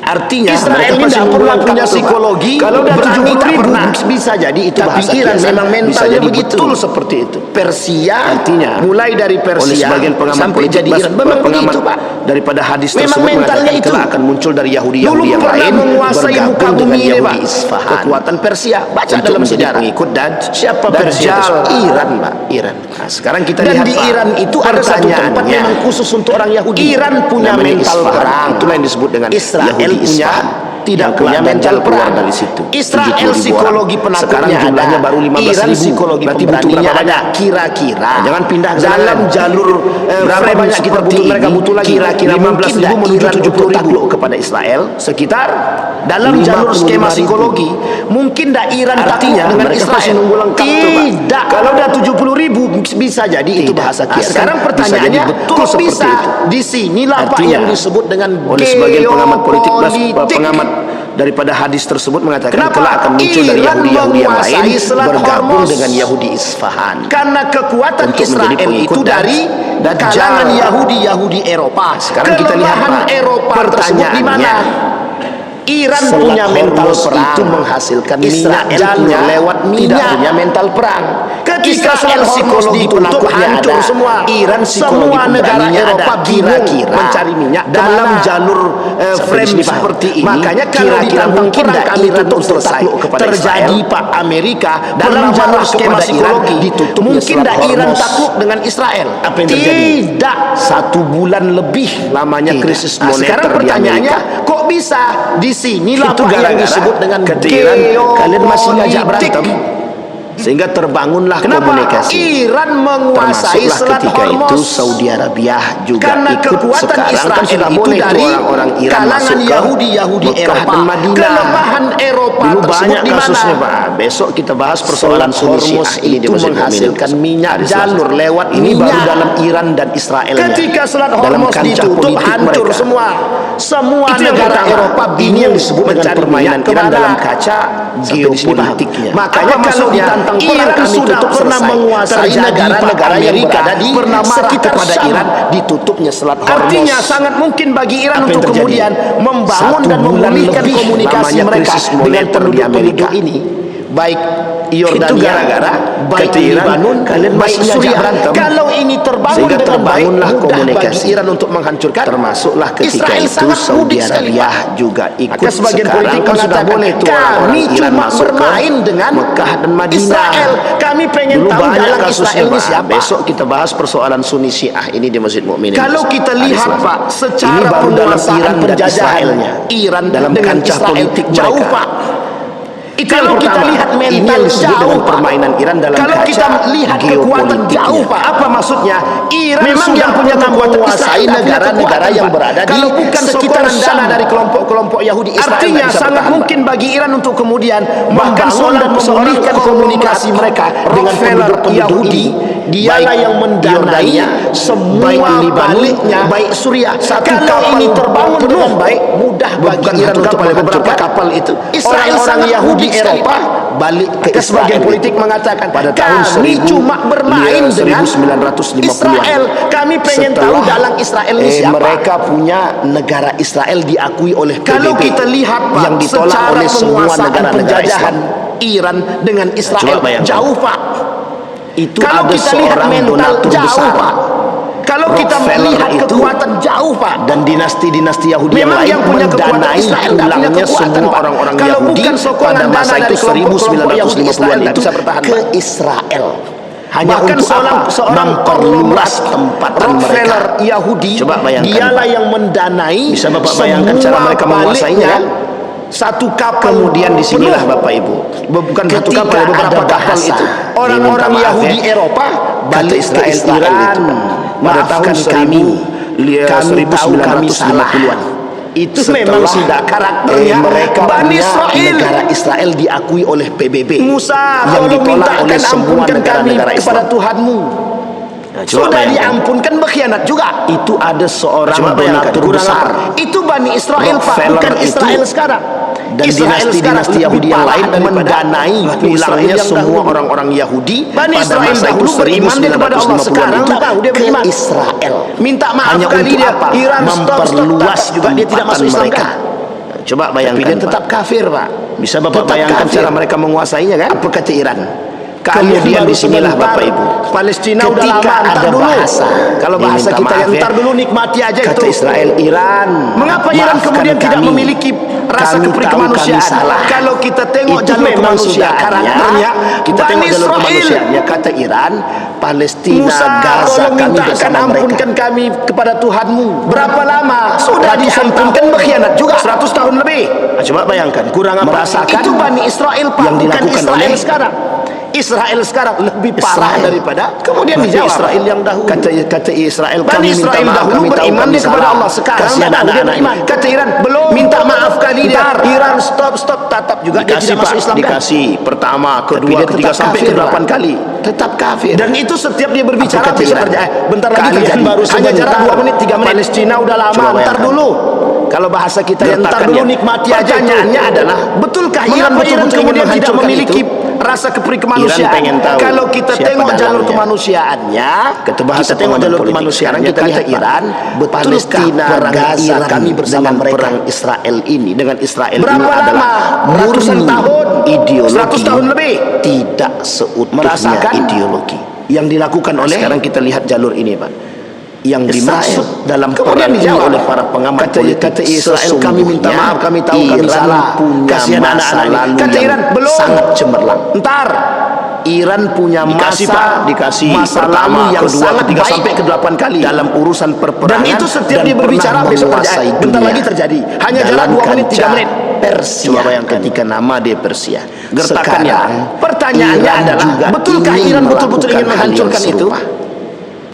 S1: Artinya
S2: Israel ini tidak pernah punya psikologi.
S1: Kalau udah 70.000 bisa jadi itu
S2: tapi
S1: bahasa
S2: Iran
S1: kiasan.
S2: memang mentalnya
S1: bisa jadi
S2: begitu.
S1: betul seperti itu.
S2: Persia,
S1: Artinya
S2: mulai dari
S1: oleh
S2: Persia
S1: sebagian pengamat
S2: sampai
S1: politik
S2: jadi Iran. Memang
S1: pengamat
S2: begitu, Pak.
S1: daripada hadis
S2: Memang
S1: tersebut
S2: mentalnya
S1: mengatakan
S2: itu.
S1: kelak akan muncul dari Yahudi
S2: Dulu
S1: yang
S2: pernah
S1: lain
S2: menguasai muka
S1: bergabung dengan
S2: bumi ini,
S1: Yahudi
S2: Pak.
S1: Isfahan.
S2: Kekuatan Persia. Baca
S1: untuk
S2: dalam
S1: menjadi
S2: sejarah.
S1: pengikut dan
S2: Siapa
S1: Dajjal.
S2: Persia? Iran, Pak. Iran.
S1: Nah, sekarang kita
S2: Dan
S1: lihat
S2: di
S1: Pak,
S2: Iran itu ada satu tempat
S1: pertanyaannya,
S2: memang khusus untuk orang Yahudi. Iran punya
S1: namanya
S2: mental
S1: Isfahan.
S2: perang.
S1: Itulah yang disebut dengan
S2: Israel
S1: Yahudi
S2: punya
S1: Isfahan.
S2: tidak
S1: Yang
S2: punya
S1: kelak
S2: mental
S1: Dajjal keluar
S2: perang.
S1: dari situ.
S2: Israel
S1: 70.000
S2: psikologi
S1: orang.
S2: penakutnya
S1: Sekarang jumlahnya
S2: ada.
S1: baru 15.000.
S2: Iran psikologi
S1: Berarti butuh
S2: pemberaninya
S1: berapa
S2: ada.
S1: banyak?
S2: Kira-kira
S1: Jangan pindah ke
S2: dalam
S1: sana.
S2: jalur
S1: Berapa
S2: frame
S1: banyak kita
S2: seperti
S1: butuh? Mereka
S2: ini,
S1: butuh lagi
S2: kira-kira
S1: 15.000 menuju
S2: Iran
S1: 70.000
S2: takluk
S1: kepada Israel.
S2: sekitar dalam jalur skema
S1: 55.000.
S2: psikologi mungkin tidak Iran takluk
S1: Artinya
S2: dengan
S1: mereka
S2: Israel.
S1: masih nunggu lengkap tuh, Pak.
S2: Tidak.
S1: Kalau udah 70.000 bisa jadi itu bahasa
S2: Nah,
S1: kiasan.
S2: sekarang pertanyaannya,
S1: bisa jadi betul
S2: kok
S1: seperti
S2: bisa?
S1: itu.
S2: Di sinilah Pak
S1: Artinya,
S2: yang disebut dengan
S1: oleh sebagian pengamat politik
S2: geopolitik.
S1: pengamat daripada hadis tersebut mengatakan
S2: Kenapa?
S1: kelak akan muncul dari
S2: Iran
S1: Yahudi yang
S2: menguasai
S1: lain
S2: Selat
S1: bergabung
S2: Hormuz.
S1: dengan Yahudi Isfahan
S2: Karena kekuatan
S1: untuk menjadi
S2: Israel
S1: pengikut
S2: itu dari
S1: Dajjal.
S2: kalangan Yahudi Eropa.
S1: Sekarang kita lihat
S2: Kelemahan
S1: Pak,
S2: Eropa tersebut di mana? Iran
S1: Selat
S2: punya mental
S1: Hormuz
S2: perang.
S1: itu menghasilkan
S2: Israel
S1: minyak
S2: punya
S1: lewat
S2: tidak
S1: minyak.
S2: punya mental perang. Ketika
S1: Israel
S2: Selat Hormuz
S1: psikologi
S2: ditutup
S1: penakutnya
S2: hancur
S1: ada.
S2: semua.
S1: Iran psikologi
S2: Semua negara
S1: pemberaninya
S2: Eropa
S1: ada.
S2: kira-kira
S1: Kira-kira
S2: mencari minyak
S1: dalam
S2: kemana?
S1: jalur
S2: Sampai
S1: frame
S2: di sini, Pak.
S1: seperti ini.
S2: Makanya kalau
S1: kira-kira
S2: ditantang
S1: mungkin
S2: perang
S1: tidak
S2: kami
S1: Iran
S2: tutup
S1: untuk
S2: selesai.
S1: takluk kepada
S2: Terjadi
S1: Israel.
S2: Pak Amerika
S1: Dan
S2: dalam
S1: marah
S2: jalur skema
S1: kepada
S2: psikologi
S1: Iran, ditutupnya
S2: mungkin
S1: Selat
S2: tidak Iran
S1: Hormuz.
S2: takluk dengan Israel.
S1: Apa yang terjadi?
S2: Tidak.
S1: 1 bulan lebih lamanya
S2: Tidak.
S1: krisis
S2: Nah,
S1: moneter
S2: sekarang
S1: di
S2: pertanyaannya,
S1: Amerika.
S2: kok bisa di sinilah
S1: Itu
S2: Pak yang
S1: gara-gara
S2: disebut dengan
S1: kata Iran, kalian masih ngajak
S2: geopolitik.
S1: berantem, sehingga terbangunlah
S2: Kenapa?
S1: komunikasi.
S2: Iran menguasai
S1: Termasuklah
S2: Selat
S1: ketika itu
S2: Hormuz.
S1: Saudi Arabia juga
S2: Karena
S1: ikut.
S2: kekuatan
S1: Sekarang
S2: Israel
S1: kan sudah
S2: itu
S1: boleh
S2: dari
S1: tuh orang-orang Iran
S2: kalangan
S1: masuk ke
S2: Yahudi
S1: Mekah
S2: Eropa.
S1: dan Madinah.
S2: Kelemahan Eropa
S1: Dulu
S2: tersebut
S1: banyak
S2: di mana?
S1: kasusnya Pak. Besok kita bahas persoalan
S2: Selat
S1: Sunni
S2: Hormuz
S1: Syiah ini di
S2: itu
S1: Masjid
S2: menghasilkan
S1: Mu'min.
S2: minyak
S1: Hari Selasa.
S2: jalur lewat
S1: ini
S2: minyak.
S1: baru dalam Iran dan Israelnya.
S2: Ketika Selat
S1: dalam
S2: Hormuz
S1: kancah
S2: ditutup
S1: politik
S2: hancur
S1: mereka.
S2: semua. Semua
S1: Itu yang
S2: negara
S1: pertama.
S2: Eropa
S1: Ini yang disebut dengan
S2: mencari
S1: permainan
S2: minyak
S1: Iran
S2: kemana?
S1: dalam kaca geopolitiknya.
S2: Makanya
S1: Apa
S2: kalau
S1: maksudnya?
S2: ditantang perang
S1: Iran
S2: kami
S1: sudah
S2: tutup
S1: pernah
S2: selesai.
S1: menguasai
S2: Terjadi
S1: negara-negara
S2: Pak
S1: yang
S2: Amerika
S1: berada di
S2: pernah marah
S1: sekitar
S2: kepada
S1: Syam.
S2: Iran,
S1: ditutupnya Selat Hormuz.
S2: Artinya sangat mungkin bagi Iran
S1: Apa yang
S2: untuk
S1: terjadi?
S2: kemudian membangun
S1: 1
S2: dan
S1: bulan
S2: memulihkan
S1: lebih
S2: komunikasi
S1: lamanya
S2: mereka
S1: krisis
S2: dengan
S1: moneter di
S2: penduduk-penduduk
S1: Amerika.
S2: ini, baik
S1: Itu
S2: Yordania,
S1: gara-gara
S2: baik
S1: kata Iran,
S2: Libanon,
S1: kalian
S2: baik
S1: masih ngajak
S2: Suriah.
S1: berantem.
S2: Kalau ini terbangun
S1: Sehingga
S2: dengan baik,
S1: terbangunlah
S2: mudah
S1: komunikasi.
S2: bagi Iran untuk menghancurkan.
S1: Termasuklah ketika
S2: Israel
S1: itu
S2: sangat
S1: Saudi
S2: mudik sekali,
S1: Arabia
S2: Pak.
S1: juga ikut.
S2: Maka sebagian
S1: Sekarang
S2: politik
S1: kan sudah
S2: mengatakan,
S1: boleh tuh orang-orang
S2: kami
S1: Iran
S2: cuma
S1: masuk ke
S2: bermain dengan
S1: Mekah dan Madinah.
S2: Israel. Kami pengen
S1: Dulu
S2: tahu
S1: banyak
S2: dalang
S1: kasusnya
S2: Israel ini
S1: Pak.
S2: siapa.
S1: Besok kita bahas persoalan Sunni Syiah ini di Masjid Mu'min.
S2: Kalau kita lihat Pak,
S1: ini
S2: secara
S1: baru dalam
S2: penguasaan
S1: Iran dan
S2: penjajahannya,
S1: Israelnya.
S2: Iran
S1: dalam
S2: dengan
S1: kancah
S2: Israel
S1: politik
S2: jauh
S1: mereka.
S2: Pak.
S1: Itu
S2: Kalau
S1: yang
S2: kita
S1: pertama.
S2: lihat mental
S1: Ini yang disebut
S2: jauh
S1: dengan
S2: Pak.
S1: permainan Iran dalam
S2: Kalau
S1: kaca
S2: kita lihat kekuatan
S1: geopolitiknya.
S2: jauh Pak.
S1: Apa maksudnya?
S2: Iran
S1: Memang
S2: sudah
S1: yang punya
S2: pernah
S1: kekuatan
S2: menguasai
S1: Israel punya
S2: negara-negara
S1: kekuatan,
S2: yang
S1: Pak.
S2: berada di
S1: Kalau bukan
S2: sekitar
S1: sokongan
S2: dana
S1: Syam.
S2: dari kelompok-kelompok Yahudi Israel.
S1: Artinya
S2: nggak bisa
S1: sangat
S2: bertahan,
S1: mungkin
S2: Pak.
S1: bagi Iran untuk kemudian
S2: Bahkan
S1: membangun dan memulihkan komunikasi mereka dengan penduduk-penduduk
S2: Yahudi, dialah
S1: baik
S2: yang mendanai
S1: Yordania,
S2: semua
S1: baik Libanon,
S2: baliknya, baik Suriah.
S1: Satu
S2: Kalau
S1: kapal
S2: ini terbangun
S1: penuh.
S2: dengan baik, mudah bagi
S1: Bukan
S2: Iran
S1: satu
S2: untuk
S1: kapal, beberapa
S2: menghancurkan
S1: kapal itu.
S2: Israel.
S1: Orang-orang
S2: Sangat
S1: Yahudi
S2: mudik sekali,
S1: Eropa
S2: Pak.
S1: balik ke
S2: Maka sebagian
S1: Israel.
S2: politik mengatakan,
S1: pada tahun
S2: kami cuma bermain dengan
S1: 1950-an.
S2: Israel. Kami pengen tahu dalang Israel ini siapa.
S1: Mereka punya negara Israel diakui oleh PBB.
S2: Kalau kita lihat Pak,
S1: yang ditolak
S2: secara
S1: oleh semua
S2: penguasaan
S1: negara-negara
S2: penjajahan
S1: Islam.
S2: Iran dengan Israel
S1: Coba bayangkan.
S2: jauh Pak.
S1: Itu
S2: Kalau
S1: ada
S2: kita lihat
S1: seorang
S2: mental
S1: donatur
S2: jauh
S1: besar.
S2: Pak. Kalau kita
S1: Rockefeller
S2: melihat
S1: itu,
S2: kekuatan jauh Pak.
S1: dan dinasti-dinasti Yahudi
S2: Memang
S1: yang
S2: yang
S1: lain
S2: punya kekuatan
S1: mendanai
S2: Israel nggak punya
S1: pulangnya
S2: kekuatan,
S1: semua
S2: Pak.
S1: orang-orang
S2: Kalau
S1: Yahudi
S2: bukan sokongan
S1: pada
S2: dana
S1: masa
S2: dari
S1: itu
S2: kelompok-kelompok Yahudi, Israel
S1: 1950-an
S2: nggak
S1: itu
S2: bisa bertahan,
S1: ke
S2: Pak.
S1: Israel. Hanya
S2: Bahkan
S1: untuk apa?
S2: seorang
S1: memperluas tempatan
S2: Rockefeller
S1: mereka.
S2: Yahudi,
S1: Coba bayangkan,
S2: dialah
S1: Pak.
S2: yang mendanai
S1: Bisa Bapak bayangkan cara mereka menguasainya, kan?
S2: Satu kapal.
S1: Kemudian disinilah
S2: penuh.
S1: Bapak Ibu, bukan satu
S2: Ketika
S1: kapal, beberapa
S2: ada
S1: kapal
S2: bahasa,
S1: itu.
S2: orang-orang
S1: Minta maaf,
S2: Yahudi Eropa
S1: kata
S2: balik
S1: Israel,
S2: ke Israel
S1: itu pada tahun
S2: kami tahu kami salah.
S1: 1950-an.
S2: Itu
S1: Setelah
S2: memang sudah karakternya
S1: mereka
S2: Bani
S1: punya
S2: Israel.
S1: negara Israel diakui oleh PBB
S2: Musa,
S1: yang
S2: tolong
S1: ditolak
S2: mintakan
S1: oleh semua
S2: ampunkan kami
S1: negara-negara
S2: kepada
S1: Islam.
S2: Tuhanmu.
S1: Nah, coba
S2: Sudah
S1: bayangkan.
S2: diampunkan, berkhianat juga.
S1: Itu ada seorang
S2: Coba bayangkan,
S1: donatur
S2: kurang
S1: besar.
S2: apa? Itu Bani Israel Pak,
S1: Rockefeller
S2: bukan Israel
S1: itu,
S2: sekarang.
S1: dan
S2: Israel
S1: dinasti-dinasti
S2: sekarang
S1: Yahudi yang lain
S2: lebih parah
S1: mendanai
S2: daripada
S1: pulangnya
S2: Israel yang
S1: semua
S2: dahulu.
S1: orang-orang Yahudi
S2: Bani
S1: pada
S2: Israel
S1: masa itu
S2: dahulu beriman dia kepada Allah.
S1: 1950-an
S2: Sekarang
S1: itu
S2: tahu dia
S1: ke
S2: beriman.
S1: Israel.
S2: Minta maaf
S1: Hanya
S2: kali
S1: untuk
S2: dia.
S1: apa?
S2: Iran
S1: Memperluas
S2: stop juga dia tidak masuk
S1: tempatan
S2: Islam
S1: mereka.
S2: kan?
S1: Coba bayangkan,
S2: tapi dia tetap
S1: Pak.
S2: kafir, Pak.
S1: Bisa Bapak
S2: Tetap
S1: bayangkan
S2: kafir.
S1: cara mereka menguasainya kan?
S2: Apa kata Iran?
S1: Kemudian disinilah Bapak Ibu,
S2: Palestina udah
S1: ketika
S2: lama,
S1: ada
S2: ntar dulu.
S1: bahasa,
S2: Kalau
S1: dia
S2: bahasa
S1: minta
S2: kita
S1: maaf
S2: yang
S1: ya,
S2: ntar dulu nikmati aja
S1: kata
S2: itu.
S1: Israel, Iran,
S2: Mengapa Iran
S1: maafkan
S2: kemudian tidak
S1: kami.
S2: memiliki rasa
S1: Kami
S2: kemanusiaan?
S1: tahu kami salah.
S2: Kalau kita tengok
S1: Itu
S2: jalur
S1: memang
S2: kemanusiaan,
S1: sudahannya.
S2: karakternya,
S1: Kita
S2: Bani
S1: tengok jalur
S2: Israel.
S1: kemanusiaannya. Kata Iran, Palestina,
S2: Musa,
S1: Gaza,
S2: tolong
S1: kami
S2: mintakan
S1: bersama mereka.
S2: ampunkan kami kepada Tuhanmu. Berapa lama? Sudah diampunkan, berkhianat juga 100 tahun lebih.
S1: Nah, coba bayangkan, kurang apa?
S2: Merasakan itu Bani Israel, Pak,
S1: yang
S2: bukan
S1: dilakukan
S2: Israel
S1: oleh
S2: sekarang. Israel sekarang lebih parah
S1: Israel.
S2: daripada kemudian
S1: Berarti
S2: dijawab
S1: Israel yang dahulu. Kata Israel,
S2: Bani
S1: kami minta
S2: Israel
S1: maaf,
S2: dahulu
S1: kami tahu
S2: beriman
S1: kami
S2: dia kepada
S1: salah.
S2: Allah. Sekarang
S1: Kasihan
S2: tak tahu dia
S1: anak-anak
S2: beriman.
S1: ini.
S2: Kata Iran, belum minta maaf kali dia.
S1: Ntar.
S2: Iran stop tetap juga dia
S1: Dikasih
S2: tidak masuk
S1: Pak,
S2: Islam kan?
S1: dikasih pertama,
S2: Tapi
S1: kedua,
S2: dia
S1: ketiga
S2: tetap
S1: sampai
S2: kafir,
S1: ke 8
S2: Pak.
S1: kali.
S2: Tetap kafir. Dan itu setiap dia berbicara
S1: Apa kata
S2: bisa
S1: Iran?
S2: terjadi. Bentar lagi
S1: Kalian
S2: terjadi.
S1: baru
S2: Hanya jarak
S1: sebentar.
S2: 2 menit 3 menit. Palestina udah lama.
S1: Coba
S2: Ntar
S1: bayangkan.
S2: dulu. Kalau bahasa kita yang ntar
S1: Gertakan
S2: dulu
S1: ya.
S2: nikmati aja.
S1: Pertanyaannya adalah,
S2: betulkah
S1: mengapa
S2: Iran
S1: betul-betul ingin
S2: kemudian tidak
S1: menghancurkan
S2: memiliki
S1: itu?
S2: rasa kemanusiaan?
S1: Iran pengen tahu
S2: Kalau kita
S1: siapa
S2: tengok jalur
S1: dalangnya.
S2: kemanusiaannya,
S1: Kata bahasa
S2: kita tengok
S1: pengaman
S2: jalur
S1: politik.
S2: kemanusiaan.
S1: Sekarang
S2: Kita
S1: kita
S2: lihat
S1: lihat
S2: Iran,
S1: Palestina,
S2: perang
S1: Gaza,
S2: Iran
S1: kami bersama
S2: dengan
S1: mereka.
S2: perang
S1: Israel ini dengan Israel
S2: berapa
S1: ini adalah
S2: lama? Ratusan
S1: murni
S2: tahun,
S1: ideologi,
S2: 100 tahun lebih.
S1: tidak seutuhnya
S2: Merasakan
S1: ideologi yang dilakukan oleh. Sekarang kita lihat jalur ini, Pak, yang
S2: Israel.
S1: dimaksud dalam
S2: Kemudian
S1: perang ini
S2: dijawab
S1: oleh para pengamat politik.
S2: kata Israel, kami minta maaf, kami tahu kami
S1: Iran
S2: salah.
S1: punya
S2: Kasihan
S1: masa
S2: anak-anak ini.
S1: lalu
S2: Kata
S1: yang
S2: Iran, belum.
S1: sangat cemerlang.
S2: Ntar
S1: Iran punya
S2: Dikasih,
S1: masa,
S2: Pak,
S1: dikasih
S2: masa
S1: pertama,
S2: lalu yang
S1: kedua,
S2: sangat
S1: ketiga
S2: baik.
S1: sampai ke 8 kali dalam urusan
S2: dan
S1: peperangan.
S2: itu setiap
S1: dan
S2: dia berbicara
S1: pernah
S2: besok
S1: menguasai
S2: terjadi. Bentar
S1: dunia
S2: lagi terjadi. Hanya
S1: dalam
S2: jarak 2 menit 3
S1: kancah
S2: menit.
S1: Persia. Coba bayangkan ketika nama dia Persia.
S2: Gertakan ya.
S1: Sekarang
S2: Pertanyaannya
S1: Iran
S2: adalah,
S1: juga
S2: betulkah
S1: ingin
S2: Iran betul-betul ingin
S1: melakukan hal yang
S2: menghancurkan itu?
S1: serupa.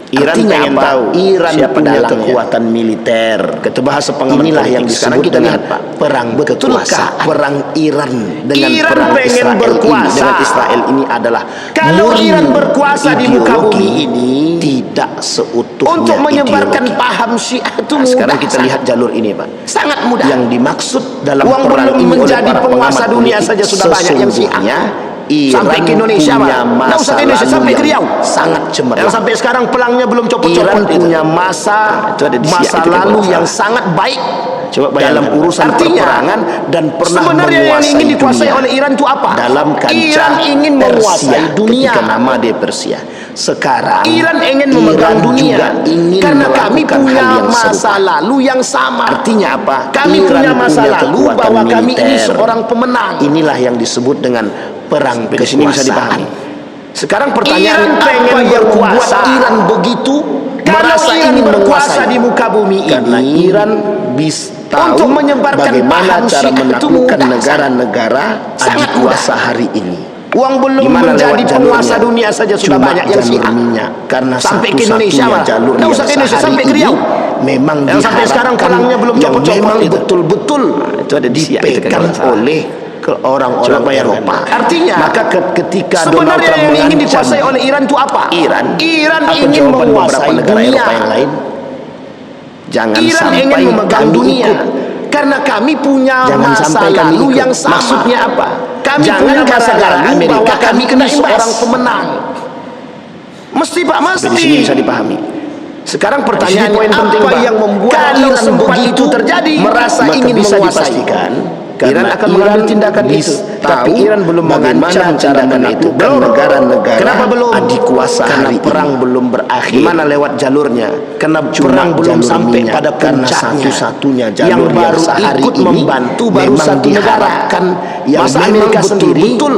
S1: Iran
S2: Artinya
S1: pengen
S2: apa?
S1: tahu
S2: Iran
S1: siapa
S2: punya
S1: dalangnya.
S2: kekuatan
S1: militer. Kata bahasa pengaman
S2: Inilah
S1: politik.
S2: yang
S1: Sekarang
S2: disebut
S1: kita
S2: dengan
S1: lihat, Pak, perang
S2: betulkah
S1: kekuasaan.
S2: perang Iran dengan
S1: Iran
S2: perang
S1: pengen
S2: Israel
S1: berkuasa.
S2: ini, dengan Israel ini adalah
S1: Kalau
S2: murni
S1: Iran berkuasa di muka
S2: ideologi,
S1: bumi ini,
S2: tidak seutuhnya
S1: untuk menyebarkan
S2: ideologi.
S1: paham Syiah itu
S2: Nah, sekarang
S1: mudah.
S2: kita lihat jalur ini, Pak.
S1: Sangat mudah.
S2: Yang dimaksud dalam
S1: Uang
S2: perang
S1: belum
S2: ini oleh
S1: menjadi
S2: para
S1: penguasa
S2: pengamat
S1: dunia
S2: politik
S1: saja sudah banyak yang Syiah.
S2: sesungguhnya
S1: Sampai
S2: Iran
S1: ke Indonesia,
S2: punya
S1: Pak. Nggak usah
S2: masa
S1: ke Indonesia,
S2: lalu
S1: sampai ke
S2: yang
S1: Riau.
S2: sangat cemerlang.
S1: Yang sampai sekarang pelangnya belum copot-copot.
S2: Iran
S1: itu.
S2: punya masa
S1: Itu ada di Syiah,
S2: masa
S1: itu
S2: lalu
S1: kalau
S2: yang
S1: salah.
S2: sangat baik
S1: Coba bayangkan,
S2: dalam urusan
S1: Artinya,
S2: peperangan dan pernah
S1: sebenarnya yang
S2: menguasai
S1: ingin dikuasai
S2: dunia
S1: oleh Iran itu apa?
S2: dalam kancah
S1: Iran ingin menguasai
S2: Persia,
S1: dunia.
S2: ketika nama dia Persia. Sekarang
S1: Iran ingin memegang
S2: Iran
S1: dunia
S2: juga ingin
S1: karena kami
S2: melakukan
S1: punya
S2: hal yang
S1: masa
S2: serupa.
S1: lalu yang sama.
S2: Artinya apa?
S1: Kami
S2: Iran
S1: punya masa
S2: punya
S1: lalu
S2: kekuatan
S1: bahwa kami ini
S2: militer.
S1: seorang pemenang.
S2: Inilah yang disebut dengan perang
S1: Sampai di sini bisa
S2: kekuasaan.
S1: dipahami.
S2: Sekarang pertanyaan,
S1: Iran pengen
S2: apa yang membuat
S1: berkuasa.
S2: Iran begitu
S1: Kalau
S2: merasa
S1: Iran
S2: ingin
S1: berkuasa
S2: menguasai
S1: di muka bumi
S2: karena
S1: ini,
S2: Iran bisa tahu
S1: untuk menyebarkan
S2: bagaimana
S1: paham
S2: cara
S1: Syiah itu
S2: menaklukkan
S1: mudah.
S2: negara-negara
S1: Sangat
S2: adikuasa hari ini.
S1: Uang belum
S2: Gimana
S1: menjadi
S2: lewat
S1: penguasa
S2: jalurnya?
S1: dunia saja sudah
S2: Cuma
S1: banyak yang
S2: jalur
S1: Syiah.
S2: minyak, karena
S1: Sampai ke
S2: satu-satunya
S1: Indonesia, malah.
S2: jalur
S1: Nggak usah
S2: yang
S1: ke Indonesia,
S2: sehari
S1: sampai ke
S2: ini
S1: Riau.
S2: memang
S1: Yang sampai sekarang
S2: diharapkan,
S1: perangnya belum
S2: yang
S1: copot-copot
S2: memang
S1: itu.
S2: betul-betul
S1: Itu ada di Syiah, itu
S2: dipegang
S1: kalau salah.
S2: oleh ke orang-orang
S1: Coba bayangkan.
S2: Eropa.
S1: Artinya,
S2: maka ketika Donald
S1: sebenarnya
S2: Trump
S1: yang ingin
S2: mengancam
S1: dikuasai oleh Iran itu apa?
S2: Iran
S1: Apa
S2: ingin
S1: jawaban
S2: menguasai
S1: beberapa negara
S2: dunia.
S1: Eropa yang lain?
S2: Jangan
S1: Iran
S2: sampai
S1: ingin memegang
S2: kami
S1: dunia
S2: ikut.
S1: karena kami punya
S2: Jangan
S1: masa
S2: sampai kami
S1: lalu
S2: ikut.
S1: yang sama.
S2: Maksudnya apa?
S1: Kami
S2: Jangan
S1: punya masa
S2: gara-gara
S1: lalu
S2: Amerika
S1: bahwa kami
S2: kena
S1: ini
S2: imbas.
S1: seorang pemenang. Mesti Pak, mesti.
S2: Sampai di sini bisa dipahami. Sekarang pertanyaan
S1: Di sini poin penting,
S2: apa
S1: Pak.
S2: yang membuat
S1: Kalau
S2: Iran
S1: sempat
S2: begitu
S1: itu terjadi,
S2: merasa
S1: maka
S2: ingin
S1: bisa
S2: menguasai?
S1: dipastikan
S2: Iran akan mengambil tindakan itu, tapi Iran belum mengancam cara menaklukkan negara-negara
S1: Kenapa belum?
S2: adikuasa
S1: Karena
S2: hari
S1: perang
S2: ini.
S1: belum berakhir.
S2: Gimana lewat jalurnya? Karena perang belum
S1: jalur
S2: sampai
S1: minyak.
S2: pada
S1: Karena
S2: puncaknya.
S1: satu-satunya
S2: yang
S1: jalur yang
S2: baru
S1: sehari
S2: ikut
S1: ini
S2: membantu baru
S1: memang
S2: satu negara.
S1: diharapkan
S2: Yang
S1: masa
S2: memang
S1: Amerika sendiri
S2: betul-betul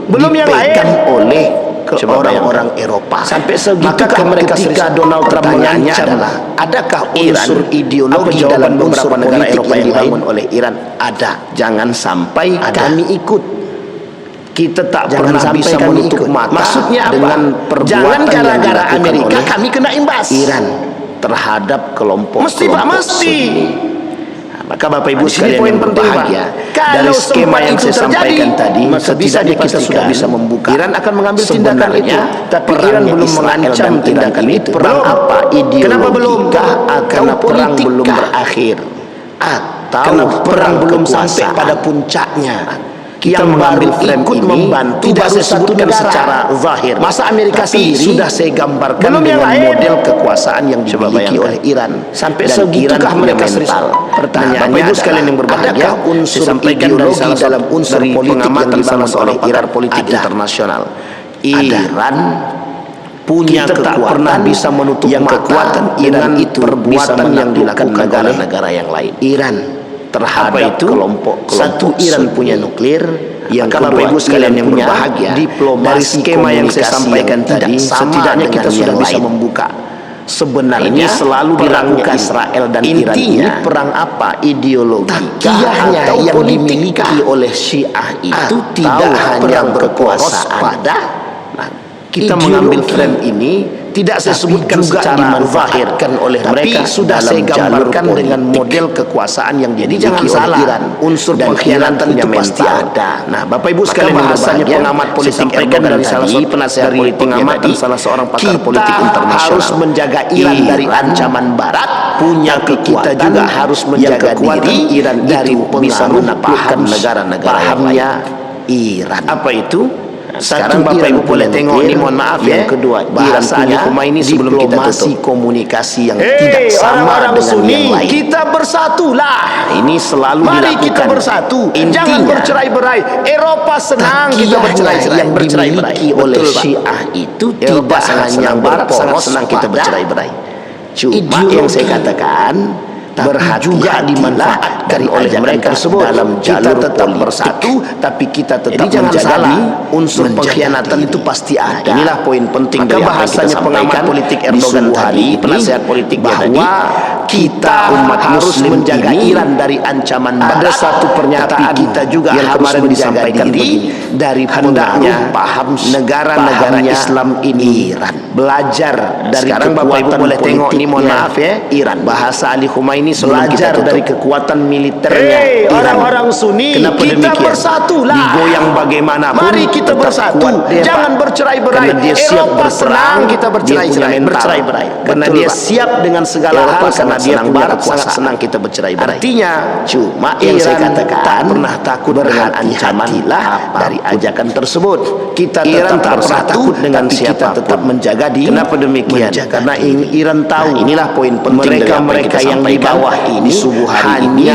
S1: belum yang lain.
S2: dipegang oleh
S1: Coba
S2: orang-orang Eropa.
S1: Sampai segitu
S2: Maka
S1: mereka
S2: ketika
S1: serius.
S2: Donald Trump
S1: Pertanyaannya
S2: mengancam,
S1: adalah,
S2: adakah
S1: Iran,
S2: unsur
S1: apa
S2: ideologi
S1: jawaban
S2: dalam
S1: beberapa
S2: unsur
S1: negara
S2: politik
S1: Eropa
S2: yang
S1: yang
S2: dibangun
S1: lain?
S2: oleh Iran? Ada. Jangan sampai
S1: Ada.
S2: kami ikut. Kita tak
S1: Jangan
S2: pernah
S1: sampai
S2: bisa
S1: kami
S2: menutup
S1: ikut.
S2: mata
S1: Maksudnya apa?
S2: dengan perbuatan
S1: Jangan
S2: yang
S1: gara-gara
S2: dilakukan
S1: Amerika
S2: oleh
S1: kami kena imbas.
S2: Iran terhadap kelompok
S1: Mesti, Pak, mesti.
S2: Maka Bapak Ibu
S1: Di sini
S2: sekalian
S1: poin
S2: yang
S1: penting,
S2: berbahagia,
S1: Pak. Kalau
S2: dari skema
S1: sempat
S2: yang
S1: itu
S2: saya
S1: terjadi,
S2: sampaikan tadi,
S1: maka bisa
S2: setidaknya kita
S1: dipastikan
S2: sudah bisa membuka.
S1: Iran akan mengambil tindakan itu.
S2: Tapi
S1: Perangnya
S2: Iran belum
S1: Israel
S2: mengancam
S1: dan
S2: tindakan
S1: Iran
S2: itu.
S1: ini.
S2: Perang
S1: Belum.
S2: apa? Ideologikah?
S1: Kenapa belum?
S2: Karena
S1: Atau
S2: perang
S1: politik
S2: belum
S1: kah?
S2: berakhir, atau
S1: Karena
S2: perang belum
S1: kekuasaan.
S2: sampai pada puncaknya. kita
S1: yang
S2: mengambil
S1: baru
S2: frame
S1: ikut
S2: ini
S1: membantu
S2: tidak
S1: baru
S2: satu
S1: sebutkan
S2: negara
S1: secara zahir.
S2: Masa Amerika
S1: Tapi
S2: sendiri
S1: sudah saya gambarkan
S2: belum yang
S1: dengan
S2: lain.
S1: model kekuasaan yang
S2: Coba
S1: dimiliki
S2: bayangkan.
S1: oleh Iran.
S2: Sampai
S1: Dan
S2: segitukah
S1: Iran punya
S2: mereka
S1: mental.
S2: Pertanyaannya
S1: Bapak Ibu
S2: adalah,
S1: sekalian yang berbahagia,
S2: adakah unsur
S1: saya sampaikan dari
S2: ideologi
S1: salah
S2: dalam unsur
S1: dari
S2: politik yang
S1: pengamatan salah
S2: dibangun
S1: seorang
S2: oleh
S1: pakar
S2: Iran?
S1: politik
S2: Ada.
S1: internasional.
S2: Ada.
S1: Iran punya
S2: Kita tak
S1: kekuatan
S2: pernah bisa menutup
S1: yang
S2: mata
S1: kekuatan
S2: dengan
S1: Iran itu
S2: perbuatan
S1: bisa
S2: yang
S1: menaklukkan
S2: dilakukan oleh
S1: negara-negara yang lain.
S2: Iran terhadap
S1: Apa itu?
S2: kelompok-kelompok
S1: Satu, Iran
S2: Sunni.
S1: punya nuklir. Yang
S2: Kalau
S1: kedua,
S2: Bapak Ibu sekalian
S1: Iran
S2: yang
S1: punya
S2: berbahagia,
S1: diplomasi
S2: dari skema yang saya
S1: komunikasi
S2: sampaikan
S1: yang
S2: tadi,
S1: tidak sama
S2: setidaknya
S1: dengan
S2: kita sudah
S1: yang
S2: bisa
S1: lain.
S2: membuka. Sebenarnya
S1: Ini selalu
S2: perang
S1: dilakukan.
S2: Israel dan Iran
S1: Intinya,
S2: ini perang apa? Ideologi
S1: takiyahnya
S2: atau
S1: yang
S2: politik
S1: dimiliki oleh Syiah itu tidak hanya
S2: perang
S1: berporos
S2: kekuasaan.
S1: pada
S2: Kita
S1: ideologi.
S2: mengambil frame ini
S1: tidak saya
S2: tapi
S1: sebutkan
S2: juga
S1: secara
S2: dimanfaatkan oleh
S1: Tapi
S2: mereka
S1: sudah
S2: dalam
S1: saya gambarkan
S2: jalur
S1: dengan
S2: politik.
S1: model kekuasaan yang
S2: Jadi
S1: dimiliki
S2: jangan
S1: oleh
S2: salah,
S1: Iran.
S2: unsur
S1: Dan
S2: pengkhianatan
S1: Iran
S2: itu
S1: punya
S2: pasti
S1: mental.
S2: ada.
S1: Nah, Bapak Ibu
S2: Maka
S1: sekalian yang
S2: bahasanya
S1: berbahagia,
S2: pengamat politik
S1: saya sampaikan
S2: Erdogan
S1: dari salah
S2: tadi,
S1: satu penasehat
S2: dari
S1: politiknya
S2: pengamatan
S1: tadi,
S2: salah seorang pakar
S1: kita
S2: politik internasional,
S1: harus menjaga Iran dari ancaman Barat,
S2: punya
S1: tapi kita
S2: kekuatan
S1: juga harus menjaga
S2: yang kekuatan
S1: diri
S2: Iran
S1: dari
S2: itu bisa
S1: pengaruh
S2: menaklukkan
S1: paham
S2: negara-negara yang lain.
S1: pahamnya Iran. Apa itu?
S2: Sekarang
S1: Satu,
S2: Bapak
S1: Iran
S2: Ibu
S1: punya
S2: boleh tengok
S1: nuklir.
S2: ini, mohon maaf ya.
S1: Yang kedua,
S2: bahasa
S1: Iran
S2: Ali
S1: punya
S2: Khomeini sebelum kita
S1: diplomasi
S2: tutup.
S1: komunikasi yang
S2: Hei,
S1: tidak sama
S2: orang-orang
S1: dengan
S2: Sunni,
S1: yang lain.
S2: kita bersatulah.
S1: Ini selalu
S2: Mari
S1: dilakukan.
S2: kita bersatu. Jangan
S1: Intinya,
S2: bercerai-berai. Eropa senang kita
S1: takiyahnya
S2: bercerai-cerai.
S1: yang dimiliki oleh
S2: Betul, Pak.
S1: Syiah itu
S2: Eropa
S1: tidak
S2: sangat
S1: hanya
S2: senang, Barat sangat
S1: berporos
S2: senang kita
S1: pada
S2: bercerai-berai. Cuma
S1: ideologi.
S2: yang saya katakan,
S1: Tapi juga dimanfaatkan oleh mereka
S2: tersebut
S1: dalam
S2: kita
S1: jalur
S2: tetap
S1: politik.
S2: bersatu, tapi kita tetap
S1: Jadi jangan
S2: menjaga
S1: salah,
S2: unsur
S1: menjaga
S2: pengkhianatan
S1: diri.
S2: itu pasti ada.
S1: Nah, inilah poin penting
S2: Maka
S1: dari apa yang kita
S2: bahasanya
S1: sampaikan
S2: pengamat politik
S1: di
S2: Erdogan
S1: subuh
S2: tadi,
S1: hari ini,
S2: penasehat politik dia
S1: bahwa
S2: tadi,
S1: kita
S2: umat
S1: harus
S2: Muslim
S1: menjaga
S2: ini
S1: Iran dari ancaman
S2: ada
S1: Barat.
S2: satu pernyataan
S1: Tapi kita juga
S2: yang
S1: harus
S2: kemarin
S1: menjaga
S2: disampaikan
S1: diri
S2: begini,
S1: dari
S2: hendaknya
S1: pengaruh paham
S2: negara-negara
S1: pahamnya
S2: Islam ini
S1: Iran.
S2: belajar dari
S1: Sekarang Bapak Ibu
S2: kekuatan
S1: boleh tengok ini, mohon
S2: politiknya
S1: maaf ya,
S2: Iran.
S1: bahasa Ali Khomeini sebelum kita
S2: Belajar
S1: tutup.
S2: dari kekuatan militernya
S1: Hei,
S2: Iran.
S1: orang-orang Sunni,
S2: Kenapa
S1: kita
S2: demikian?
S1: bersatulah.
S2: Digoyang bagaimanapun,
S1: Mari kita
S2: tetap
S1: bersatu.
S2: kuat dia,
S1: Jangan
S2: Pak.
S1: bercerai-berai.
S2: Karena dia siap
S1: Eropa
S2: berperang,
S1: senang kita
S2: dia punya
S1: bercerai-cerai.
S2: mental.
S1: Bercerai-berai.
S2: Karena
S1: Betul,
S2: dia
S1: Pak.
S2: siap dengan segala
S1: Eropa
S2: hal, karena
S1: sangat
S2: dia
S1: senang,
S2: punya
S1: Barat sangat
S2: kekuasaan.
S1: senang kita bercerai-berai.
S2: Artinya,
S1: Cuma
S2: yang
S1: Iran
S2: saya katakan,
S1: tak pernah takut dengan ancaman
S2: berhati-hatilah
S1: dari ajakan tersebut.
S2: Kita
S1: Iran
S2: tetap
S1: tak pernah
S2: bersatu,
S1: takut dengan
S2: tapi kita
S1: siapapun.
S2: tetap menjaga diri.
S1: Kenapa demikian?
S2: Menjaga
S1: Karena
S2: diri.
S1: Iran tahu.
S2: Nah, inilah poin penting dari apa yang
S1: mereka-mereka
S2: kita
S1: yang di
S2: sampaikan
S1: bawah ini
S2: di subuh hari
S1: hanya
S2: ini,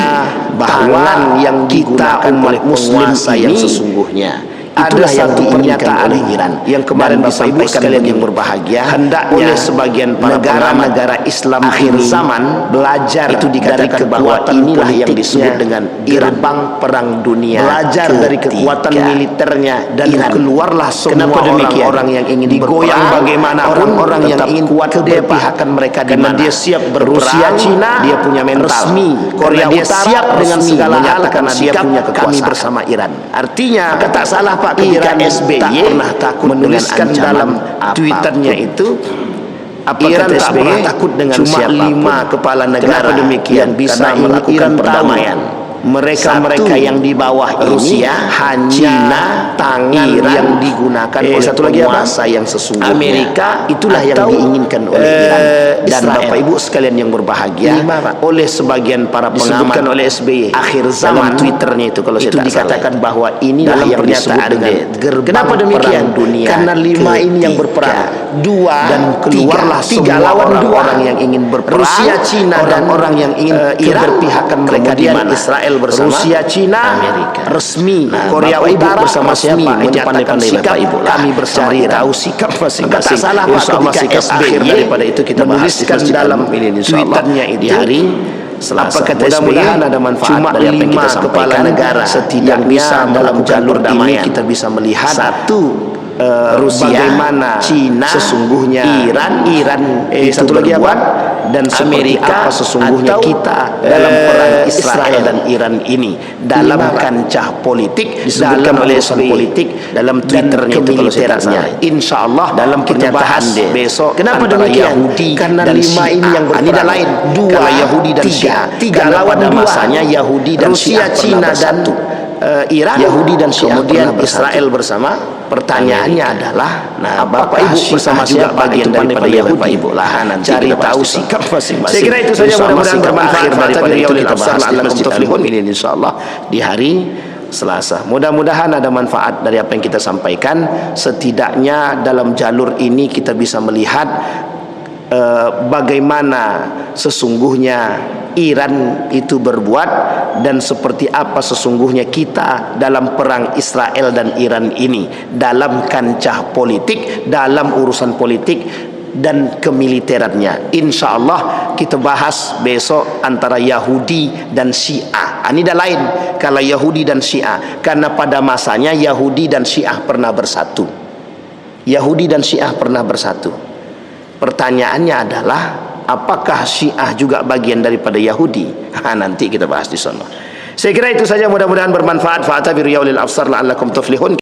S1: bahwa
S2: tangan yang
S1: kita
S2: digunakan
S1: umat
S2: oleh
S1: Muslim
S2: penguasa
S1: yang
S2: ini
S1: sesungguhnya.
S2: ada
S1: Itulah yang
S2: satu
S1: diinginkan
S2: pernyataan
S1: oleh Iran
S2: yang kemarin
S1: dan Bapak Ibu
S2: disampaikan
S1: sekalian yang
S2: begini,
S1: berbahagia,
S2: hendaknya
S1: oleh sebagian para
S2: negara-negara
S1: pengamat
S2: Islam
S1: akhir
S2: ini
S1: zaman
S2: belajar
S1: itu dikatakan
S2: dari
S1: bahwa
S2: kekuatan
S1: inilah yang
S2: politiknya
S1: disebut dengan gerbang perang dunia
S2: belajar dari kekuatan
S1: ketiga.
S2: militernya
S1: Dan
S2: Iran.
S1: keluarlah semua
S2: Kenapa demikian?
S1: orang-orang yang ingin
S2: digoyang
S1: berperang,
S2: bagaimanapun,
S1: orang-orang yang
S2: tetap
S1: ingin
S2: kuat
S1: keberpihakan mereka di
S2: karena
S1: mana?
S2: dia siap berperang.
S1: Rusia, Cina,
S2: dia punya mental.
S1: resmi.
S2: Karena
S1: Korea
S2: dia
S1: Utara
S2: siap dengan
S1: resmi
S2: segala hal
S1: menyatakan
S2: karena dia
S1: sikap
S2: punya
S1: kami
S2: kekuasaan.
S1: bersama Iran.
S2: Artinya,
S1: Maka tak salah Pak ketika
S2: Iran
S1: SBY
S2: tak pernah takut
S1: menuliskan
S2: dengan
S1: dalam
S2: ancaman
S1: Twitternya
S2: apapun.
S1: itu
S2: Iran
S1: kata
S2: tak
S1: SBY?
S2: pernah takut dengan
S1: cuma
S2: siapapun.
S1: 5 kepala negara
S2: Kenapa demikian?
S1: yang bisa
S2: Karena
S1: melakukan
S2: Iran tahu
S1: perdamaian.
S2: mereka-mereka
S1: Satu,
S2: yang di bawah
S1: Rusia,
S2: ini hanya
S1: Cina,
S2: tangan
S1: Iran,
S2: yang digunakan oleh
S1: satu lagi apa?
S2: penguasa yang sesungguhnya.
S1: Amerika,
S2: itulah yang
S1: atau,
S2: diinginkan oleh Iran. Dan
S1: Israel.
S2: Bapak Ibu sekalian yang berbahagia,
S1: 5, Pak.
S2: oleh sebagian para
S1: Disebutkan
S2: pengamat
S1: oleh SBY
S2: akhir
S1: dalam
S2: zaman
S1: Twitternya itu kalau saya
S2: itu
S1: tak
S2: dikatakan
S1: salah.
S2: bahwa inilah
S1: Dalam
S2: yang disebut
S1: pernyataan
S2: dengan
S1: dia.
S2: gerbang
S1: Kenapa demikian?
S2: perang dunia.
S1: Karena 5 ini yang berperang. 2
S2: dan keluarlah
S1: tiga
S2: semua
S1: lawan
S2: orang-orang
S1: 2.
S2: yang ingin berperang,
S1: Rusia, Cina, dan
S2: orang-orang yang ingin
S1: Iran.
S2: keberpihakan mereka di
S1: Kemudian
S2: mana?
S1: Israel bersama
S2: Rusia, Cina,
S1: Amerika.
S2: resmi.
S1: Nah,
S2: Korea
S1: Bapak Ibu
S2: Utara
S1: bersama
S2: resmi
S1: siapa? Itu
S2: menyatakan
S1: pandai-pandai
S2: sikap
S1: Bapak Ibu lah.
S2: kami bersama
S1: Cari
S2: Iran.
S1: tahu sikap masing-masing.
S2: Maka tak salah Pak
S1: Insya Allah
S2: ketika
S1: sikap
S2: SBY
S1: akhir daripada itu kita bahas di
S2: menuliskan
S1: Masjid
S2: dalam
S1: Al-Mu'minin, insya Allah,
S2: Twitternya itu
S1: di hari Selasa.
S2: apa kata
S1: Mudah-mudahan
S2: SBY?
S1: ada manfaat
S2: Cuma
S1: dari apa yang kita
S2: 5
S1: sampaikan.
S2: kepala negara
S1: Setidaknya
S2: yang bisa
S1: dalam
S2: melakukan
S1: jalur
S2: ini
S1: damaian.
S2: kita bisa melihat
S1: Satu,
S2: Rusia,
S1: bagaimana
S2: Cina,
S1: sesungguhnya
S2: Iran
S1: itu
S2: satu lagi
S1: berbuat,
S2: apa? Dan
S1: Amerika
S2: apa sesungguhnya
S1: atau,
S2: kita dalam perang Israel
S1: Israel
S2: dan Iran ini dalam
S1: 5, Pak.
S2: kancah politik,
S1: Disebutkan
S2: dalam
S1: oleh
S2: urusan
S1: SBY
S2: politik,
S1: dalam Twitternya
S2: dan
S1: itu kalau saya tak
S2: kemiliterannya.
S1: salah.
S2: Insya Allah
S1: Dalam
S2: kita
S1: pernyataan
S2: bahas
S1: dia.
S2: besok.
S1: Kenapa
S2: antara
S1: demikian?
S2: Yahudi
S1: Karena
S2: dan
S1: 5
S2: Syiah.
S1: ini yang
S2: Ini
S1: berperang.
S2: dah lain.
S1: 2,
S2: Kalau Yahudi dan
S1: 3.
S2: Syiah.
S1: Tiga
S2: Karena
S1: lawan
S2: pada
S1: 2.
S2: masanya Yahudi dan
S1: Rusia,
S2: Syiah
S1: Cina,
S2: pernah
S1: dan
S2: bersatu.
S1: Iran,
S2: Yahudi dan Syiah
S1: kemudian
S2: pernah bersatu.
S1: Israel bersama.
S2: Pertanyaannya
S1: Amerika.
S2: adalah,
S1: Nah,
S2: apakah
S1: Bapak Ibu
S2: Syiah
S1: bersama
S2: juga
S1: siapa?
S2: bagian
S1: Itu
S2: daripada
S1: pandai-pandai
S2: Yahudi?
S1: Bapak Ibu lah. Nanti
S2: Cari
S1: kita bahas
S2: tahu
S1: di sana.
S2: sikap masing-masing.
S1: Saya kira itu saja,
S2: Insya Allah
S1: mudah-mudahan
S2: sikap
S1: bermanfaat.
S2: akhir daripada
S1: Daripada
S2: itu
S1: itu
S2: kita bahas di
S1: la'allakum
S2: Masjid
S1: tuflihun.
S2: Al-Mu'minin, insya Allah di hari
S1: Selasa. Mudah-mudahan ada manfaat dari apa yang kita sampaikan. Setidaknya dalam jalur ini kita bisa melihat bagaimana sesungguhnya Iran itu berbuat dan seperti apa sesungguhnya kita dalam perang Israel dan Iran ini, dalam kancah politik, dalam urusan politik dan kemiliterannya. Insya Allah kita bahas besok antara Yahudi dan Syiah. Ini dah lain kalau Yahudi dan Syiah, karena pada masanya Yahudi dan Syiah pernah bersatu. Yahudi dan Syiah pernah bersatu. Pertanyaannya adalah, apakah Syiah juga bagian daripada Yahudi? Nanti kita bahas di sana. Saya kira itu saja, mudah-mudahan bermanfaat. Fa'tabiru ya ulil absar la'allakum tuflihun.